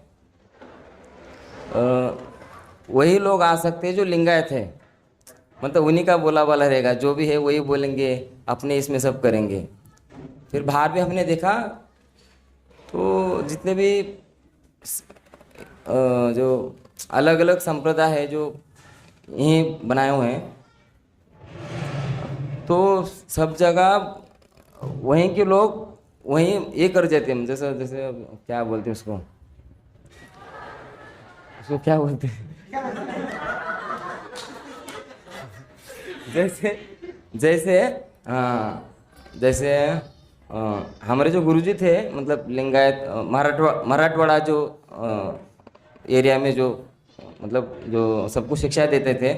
वही लोग आ सकते हैं जो लिंगायत है, मतलब उन्हीं का बोला वाला रहेगा, जो भी है वही बोलेंगे, अपने इसमें सब करेंगे। फिर बाहर भी हमने देखा तो जितने भी जो अलग अलग संप्रदाय है जो यहीं बनाए हुए हैं, तो सब जगह वहीं के लोग वहीं ये कर जाते हैं। जैसे जैसे क्या बोलते हैं उसको क्या बोलते हैं जैसे जैसे हमारे जो गुरुजी थे मतलब लिंगायत मराठवाड़ा जो एरिया में जो मतलब जो सबको शिक्षा देते थे,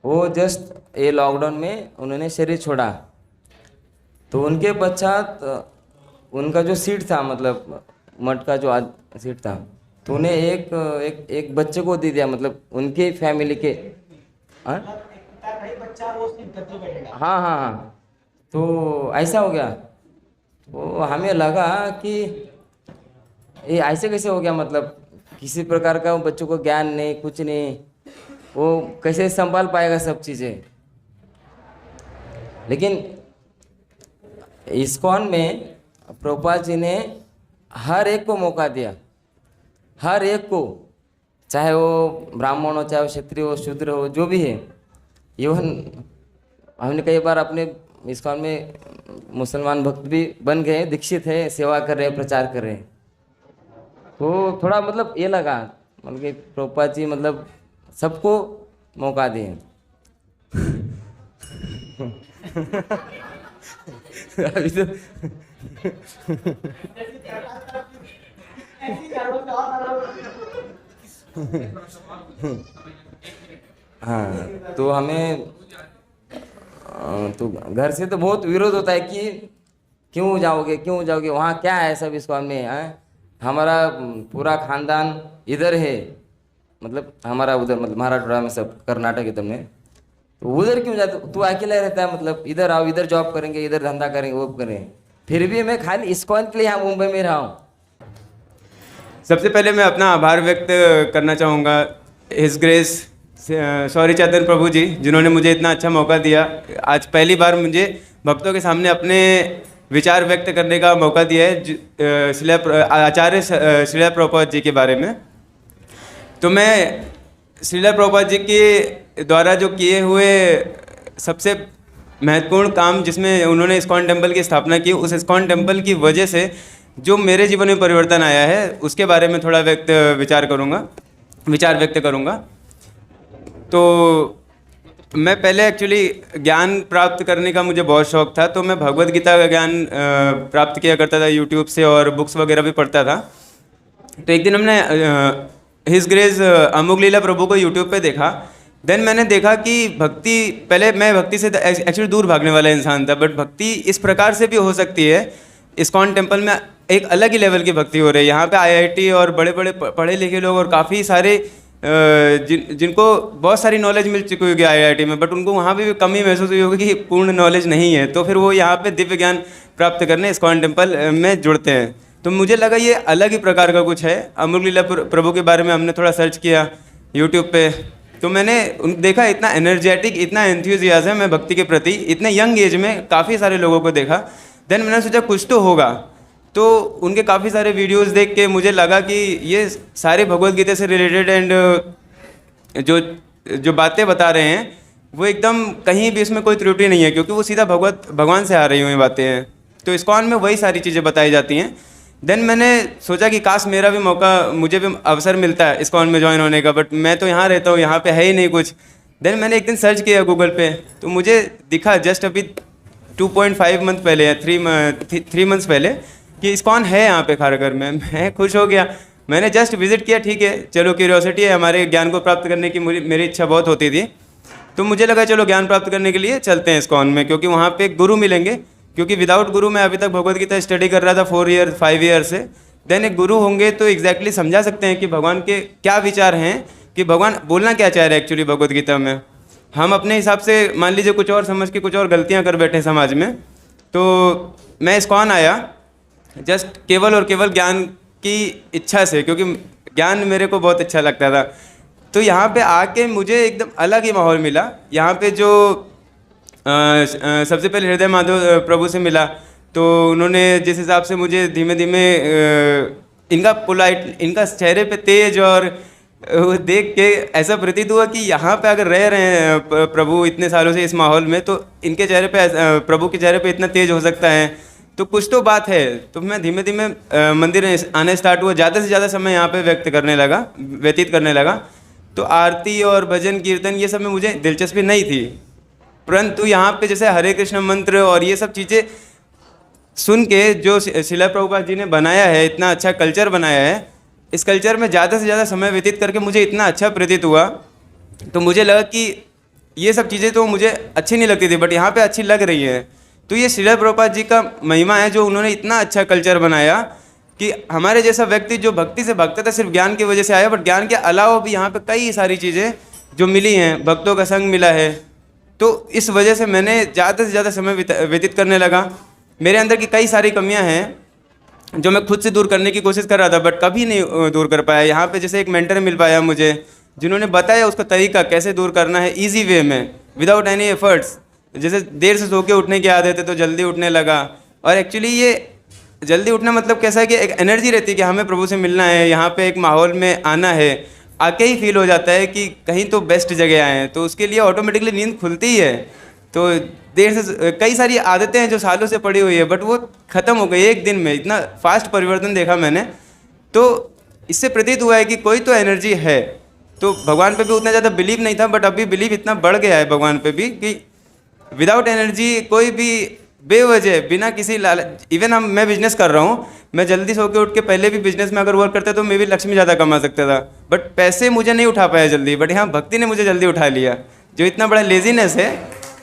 वो जस्ट ये लॉकडाउन में उन्होंने शरीर छोड़ा। तो उनके पश्चात उनका जो सीट था मतलब मठ का जो सीट था, तो उन्हें एक बच्चे को दे दिया, मतलब उनके फैमिली के। हाँ, तो ऐसा हो गया। तो हमें लगा कि ये ऐसे कैसे हो गया, मतलब किसी प्रकार का बच्चों को ज्ञान नहीं, कुछ नहीं, वो कैसे संभाल पाएगा सब चीज़ें। लेकिन इस्कॉन में प्रभुपाद जी ने हर एक को मौका दिया, हर एक को, चाहे वो ब्राह्मण हो, चाहे वो क्षत्रिय हो, शूद्र हो, जो भी है। इवन हमने कई बार अपने इस्कॉन में मुसलमान भक्त भी बन गए, दीक्षित है, सेवा कर रहे हैं, प्रचार कर रहे हैं। तो थोड़ा मतलब ये लगा मतलब कि प्रभुपाद जी मतलब सबको मौका दिए। अभी तो हाँ, तो हमें तो घर से तो बहुत विरोध होता है कि क्यों जाओगे वहाँ क्या है सब इस्कॉन में है, हमारा पूरा खानदान इधर है, मतलब हमारा उधर मतलब महाराष्ट्र में सब कर्नाटक इधर में, तो उधर क्यों जाते, तू अकेला रहता है, मतलब इधर आओ, इधर जॉब करेंगे, इधर धंधा करेंगे, वो करेंगे। फिर भी मैं खाली इस्कॉन के लिए यहाँ मुंबई में रहा हूँ। सबसे पहले मैं अपना आभार व्यक्त करना चाहूँगा हिज ग्रेस सॉरी चैतन्य प्रभु जी, जिन्होंने मुझे इतना अच्छा मौका दिया। आज पहली बार मुझे भक्तों के सामने अपने विचार व्यक्त करने का मौका दिया है आचार्य श्रीला प्रभुपाद जी के बारे में। तो मैं श्रीला प्रभुपाद जी के द्वारा जो किए हुए सबसे महत्वपूर्ण काम जिसमें उन्होंने इस्कॉन टेम्पल की स्थापना की, उस इस्कॉन टेम्पल की वजह से जो मेरे जीवन में परिवर्तन आया है उसके बारे में थोड़ा विचार व्यक्त करूँगा। तो मैं पहले एक्चुअली ज्ञान प्राप्त करने का मुझे बहुत शौक़ था, तो मैं भगवद गीता का ज्ञान प्राप्त किया करता था यूट्यूब से, और बुक्स वगैरह भी पढ़ता था। तो एक दिन हमने हिज ग्रेस अमोघ लीला प्रभु को यूट्यूब पे देखा। देन मैंने देखा कि भक्ति, पहले मैं भक्ति से एक्चुअली दूर भागने वाला इंसान था, बट भक्ति इस प्रकार से भी हो सकती है। इस्कॉन टेम्पल में एक अलग ही लेवल की भक्ति हो रही है। यहाँ पे आईआईटी और बड़े बड़े पढ़े लिखे लोग और काफ़ी सारे जिनको बहुत सारी नॉलेज मिल चुकी होगी आईआईटी में, बट उनको वहाँ भी कमी महसूस हुई होगी कि पूर्ण नॉलेज नहीं है, तो फिर वो यहाँ पे दिव्य ज्ञान प्राप्त करने इस्कॉन टेम्पल में जुड़ते हैं। तो मुझे लगा ये अलग ही प्रकार का कुछ है। अमोघ लीला प्रभु के बारे में हमने थोड़ा सर्च किया यूट्यूब पे, तो मैंने देखा इतना एनर्जेटिक, इतना एंथुसियाज्म है भक्ति के प्रति, इतने यंग एज में काफ़ी सारे लोगों को देखा। देन मैंने सोचा कुछ तो होगा, तो उनके काफ़ी सारे वीडियोस देख के मुझे लगा कि ये सारे भगवद गीता से रिलेटेड एंड जो बातें बता रहे हैं वो एकदम कहीं भी इसमें कोई त्रुटि नहीं है, क्योंकि वो सीधा भगवान से आ रही हुई बातें हैं। तो इस्कॉन में वही सारी चीज़ें बताई जाती हैं। देन मैंने सोचा कि काश मेरा भी मौका, मुझे भी अवसर मिलता है इस्कॉन में ज्वाइन होने का, बट मैं तो यहाँ रहता हूँ, यहाँ पे है ही नहीं कुछ। देन मैंने एक दिन सर्च किया गूगल पे, तो मुझे दिखा जस्ट अभी 2.5 मंथ पहले या 3 मंथ्स पहले कि इस्कॉन है यहाँ पे खारघर में। मैं खुश हो गया, मैंने जस्ट विजिट किया। ठीक है, चलो क्यूरियोसिटी है, हमारे ज्ञान को प्राप्त करने की मेरी इच्छा बहुत होती थी, तो मुझे लगा चलो ज्ञान प्राप्त करने के लिए चलते हैं इस्कॉन में, क्योंकि वहाँ पे एक गुरु मिलेंगे। क्योंकि विदाउट गुरु मैं अभी तक भगवद गीता स्टडी कर रहा था 5 ईयर से। देन एक गुरु होंगे तो एग्जैक्टली समझा सकते हैं कि भगवान के क्या विचार हैं, कि भगवान बोलना क्या चाह रहे हैं एक्चुअली भगवद गीता में। हम अपने हिसाब से मान लीजिए कुछ और समझ के कुछ और गलतियाँ कर बैठे समाज में। तो मैं इस्कॉन आया जस्ट केवल और केवल ज्ञान की इच्छा से, क्योंकि ज्ञान मेरे को बहुत अच्छा लगता था। तो यहाँ पे आके मुझे एकदम अलग ही माहौल मिला। यहाँ पे जो सबसे पहले हृदय माधव प्रभु से मिला, तो उन्होंने जिस हिसाब से मुझे धीमे धीमे इनका चेहरे पे तेज और वो देख के ऐसा प्रतीत हुआ कि यहाँ पे अगर रह रहे हैं प्रभु इतने सालों से इस माहौल में, तो इनके चेहरे पे, प्रभु के चेहरे पे इतना तेज हो सकता है, तो कुछ तो बात है। तो मैं धीमे धीमे मंदिर आने स्टार्ट हुआ, ज़्यादा से ज़्यादा समय यहाँ पे व्यतीत करने लगा। तो आरती और भजन कीर्तन ये सब में मुझे दिलचस्पी नहीं थी, परंतु यहाँ पे जैसे हरे कृष्ण मंत्र और ये सब चीज़ें सुन के जो शिला प्रभुपाद जी ने बनाया है, इतना अच्छा कल्चर बनाया है, इस कल्चर में ज़्यादा से ज़्यादा समय व्यतीत करके मुझे इतना अच्छा प्रतीत हुआ। तो मुझे लगा कि ये सब चीज़ें तो मुझे अच्छी नहीं लगती थी, बट यहाँ पे अच्छी लग रही हैं। तो ये शिला प्रभुपाद जी का महिमा है, जो उन्होंने इतना अच्छा कल्चर बनाया कि हमारे जैसा व्यक्ति जो भक्ति से भक्त था सिर्फ ज्ञान की वजह से आया, बट ज्ञान के अलावा भी यहाँ पे कई सारी चीज़ें जो मिली हैं, भक्तों का संग मिला है। तो इस वजह से मैंने ज़्यादा से ज़्यादा समय व्यतीत करने लगा। मेरे अंदर की कई सारी कमियां हैं जो मैं खुद से दूर करने की कोशिश कर रहा था, बट कभी नहीं दूर कर पाया। यहाँ पे जैसे एक मेंटर मिल पाया मुझे, जिन्होंने बताया उसका तरीका कैसे दूर करना है ईजी वे में, विदाउट एनी एफर्ट्स। जैसे देर से सो के उठने की आदत है तो जल्दी उठने लगा, और एक्चुअली ये जल्दी उठना मतलब कैसा है कि एक एनर्जी रहती है कि हमें प्रभु से मिलना है, यहाँ पे एक माहौल में आना है, आके ही फील हो जाता है कि कहीं तो बेस्ट जगह आए हैं, तो उसके लिए ऑटोमेटिकली नींद खुलती ही है। तो देर से कई सारी आदतें हैं जो सालों से पड़ी हुई है, बट वो ख़त्म हो गई एक दिन में। इतना फास्ट परिवर्तन देखा मैंने, तो इससे प्रतीत हुआ है कि कोई तो एनर्जी है। तो भगवान पे भी उतना ज़्यादा बिलीव नहीं था, बट अभी बिलीव इतना बढ़ गया है भगवान पे भी कि विदाउट एनर्जी कोई भी बेवजह बिना किसी इवन मैं बिजनेस कर रहा हूँ, मैं जल्दी सो के उठ के पहले भी बिजनेस में अगर वर्क करता तो मैं भी लक्ष्मी ज़्यादा कमा सकता था, बट पैसे मुझे नहीं उठा पाया जल्दी। बट यहाँ भक्ति ने मुझे जल्दी उठा लिया। जो इतना बड़ा लेजीनेस है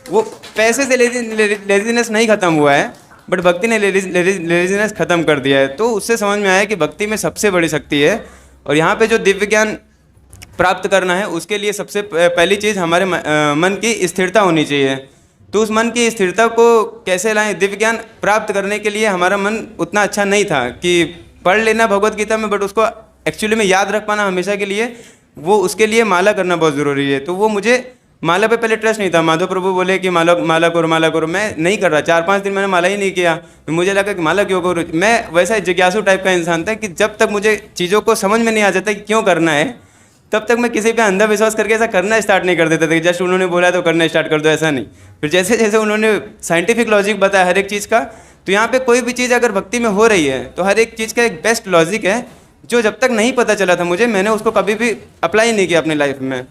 वो पैसे से लेजीनेस नहीं ख़त्म हुआ है, बट भक्ति ने लेजीनेस ख़त्म कर दिया है। तो उससे समझ में आया कि भक्ति में सबसे बड़ी शक्ति है। और यहाँ पे जो दिव्य ज्ञान प्राप्त करना है उसके लिए सबसे पहली चीज़ हमारे मन की स्थिरता होनी चाहिए। तो उस मन की स्थिरता को कैसे लाएं? दिव्य ज्ञान प्राप्त करने के लिए हमारा मन उतना अच्छा नहीं था कि पढ़ लेना भगवत गीता में, बट उसको एक्चुअली में याद रख पाना हमेशा के लिए, वो उसके लिए माला करना बहुत ज़रूरी है। तो वो मुझे माला पे पहले ट्रस्ट नहीं था। माधव प्रभु बोले कि माला करो, मैं नहीं कर रहा। 4-5 दिन मैंने माला ही नहीं किया। तो मुझे लगा कि माला क्यों करूँ। मैं वैसा जिज्ञासु टाइप का इंसान था कि जब तक मुझे चीज़ों को समझ में नहीं आ जाता कि क्यों करना है, तब तक मैं किसी पे अंधविश्वास करके ऐसा करना स्टार्ट नहीं कर देते थे। जस्ट उन्होंने बोला तो करना स्टार्ट कर दो, ऐसा नहीं। फिर जैसे जैसे उन्होंने साइंटिफिक लॉजिक बताया हर एक चीज़ का, तो यहाँ पे कोई भी चीज़ अगर भक्ति में हो रही है तो हर एक चीज़ का एक बेस्ट लॉजिक है, जो जब तक नहीं पता चला था मुझे, मैंने उसको कभी भी अप्लाई नहीं किया अपनी लाइफ में।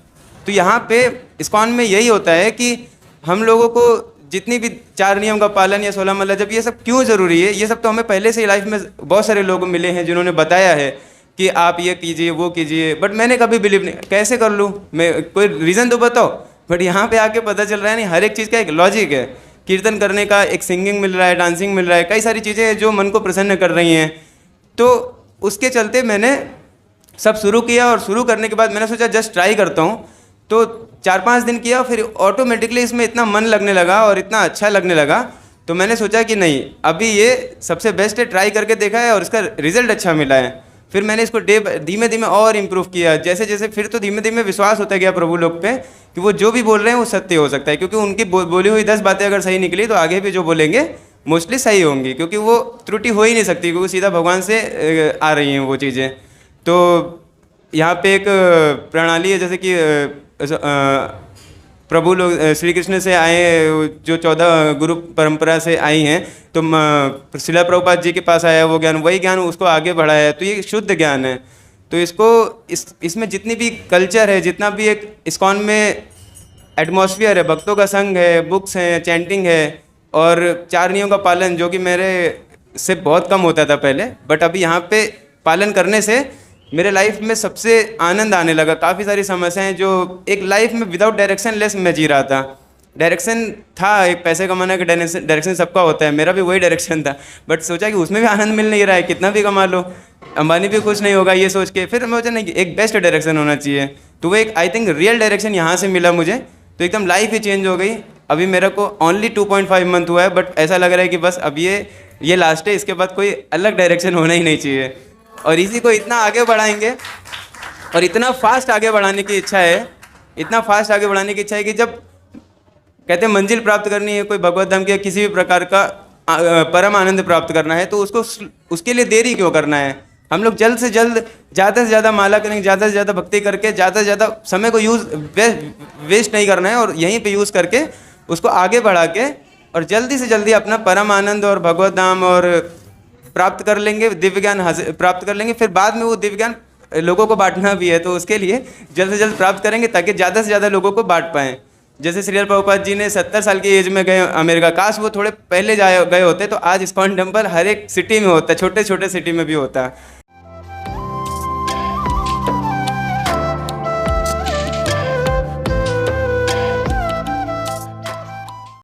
तो यहाँ पे इस्कॉन में यही होता है कि हम लोगों को जितनी भी 4 नियम का पालन या 16 माला जप, ये सब क्यों ज़रूरी है, ये सब तो हमें पहले से ही लाइफ में बहुत सारे लोग मिले हैं जिन्होंने बताया है कि आप ये कीजिए वो कीजिए, बट मैंने कभी बिलीव नहीं, कैसे कर लूँ मैं, कोई रीज़न तो बताओ। बट यहाँ पे आके पता चल रहा है नहीं, हर एक चीज़ का एक लॉजिक है। कीर्तन करने का एक सिंगिंग मिल रहा है, डांसिंग मिल रहा है, कई सारी चीज़ें हैं जो मन को प्रसन्न कर रही हैं। तो उसके चलते मैंने सब शुरू किया, और शुरू करने के बाद मैंने सोचा जस्ट ट्राई करता हूँ। तो 4-5 दिन किया, फिर ऑटोमेटिकली इसमें इतना मन लगने लगा और इतना अच्छा लगने लगा, तो मैंने सोचा कि नहीं, अभी ये सबसे बेस्ट है। ट्राई करके देखा है और इसका रिजल्ट अच्छा मिला है। फिर मैंने इसको धीमे धीमे और इम्प्रूव किया, जैसे जैसे फिर तो धीमे धीमे विश्वास होता गया प्रभु लोग पे कि वो जो भी बोल रहे हैं वो सत्य हो सकता है, क्योंकि उनकी बोली हुई 10 बातें अगर सही निकली तो आगे भी जो बोलेंगे मोस्टली सही होंगी, क्योंकि वो त्रुटि हो ही नहीं सकती, क्योंकि सीधा भगवान से आ रही हैं वो चीज़ें। तो यहाँ पे एक प्रणाली है, जैसे कि प्रभु लोग श्री कृष्ण से आए, जो 14 गुरु परंपरा से आई हैं, तो शिला प्रभुपाद जी के पास आया वो ज्ञान, वही ज्ञान उसको आगे बढ़ाया है। तो ये शुद्ध ज्ञान है। तो इसको इसमें जितनी भी कल्चर है, जितना भी एक इस्कॉन में एटमॉस्फेयर है, भक्तों का संग है, बुक्स हैं, चैंटिंग है, और 4 नियमों का पालन, जो कि मेरे से बहुत कम होता था पहले, बट अभी यहाँ पे पालन करने से मेरे लाइफ में सबसे आनंद आने लगा। काफ़ी सारी समस्याएं जो एक लाइफ में विदाउट डायरेक्शन लेस मैं जी रहा था। डायरेक्शन था, एक पैसे कमाने का डायरेक्शन सबका होता है, मेरा भी वही डायरेक्शन था, बट सोचा कि उसमें भी आनंद मिल नहीं रहा है, कितना भी कमा लो अंबानी भी खुश नहीं होगा, ये सोच के फिर मैं सोचा नहीं, एक बेस्ट डायरेक्शन होना चाहिए। तो वो एक आई थिंक रियल डायरेक्शन यहाँ से मिला मुझे, तो एकदम लाइफ ही चेंज हो गई। अभी मेरे को ओनली 2.5 मंथ हुआ है, बट ऐसा लग रहा है कि बस अब ये लास्ट है, इसके बाद कोई अलग डायरेक्शन होना ही नहीं चाहिए। और इसी को इतना आगे बढ़ाएंगे, और इतना फास्ट आगे बढ़ाने की इच्छा है, इतना फास्ट आगे बढ़ाने की इच्छा है कि जब कहते हैं मंजिल प्राप्त करनी है कोई भगवत धाम की, किसी भी प्रकार का परम आनंद प्राप्त करना है, तो उसके लिए देरी क्यों करना है। हम लोग जल्द से जल्द ज़्यादा से ज़्यादा माला करेंगे, ज़्यादा से ज़्यादा भक्ति करके, ज़्यादा से ज़्यादा समय को वेस्ट नहीं करना है, और यहीं पे यूज़ करके उसको आगे बढ़ा के और जल्दी से जल्दी अपना परम आनंद और भगवत धाम और प्राप्त कर लेंगे, दिव्य ज्ञान प्राप्त कर लेंगे। फिर बाद में वो दिव्य ज्ञान लोगों को बांटना भी है, तो उसके लिए जल्द से जल्द प्राप्त करेंगे ताकि ज़्यादा से ज़्यादा लोगों को बांट पाएँ। जैसे श्रील प्रभुपाद जी ने 70 साल की एज में गए अमेरिका, काश वो थोड़े पहले गए होते तो आज इस्कॉन टेम्पल हर एक सिटी में होता है, छोटे छोटे सिटी में भी होता है।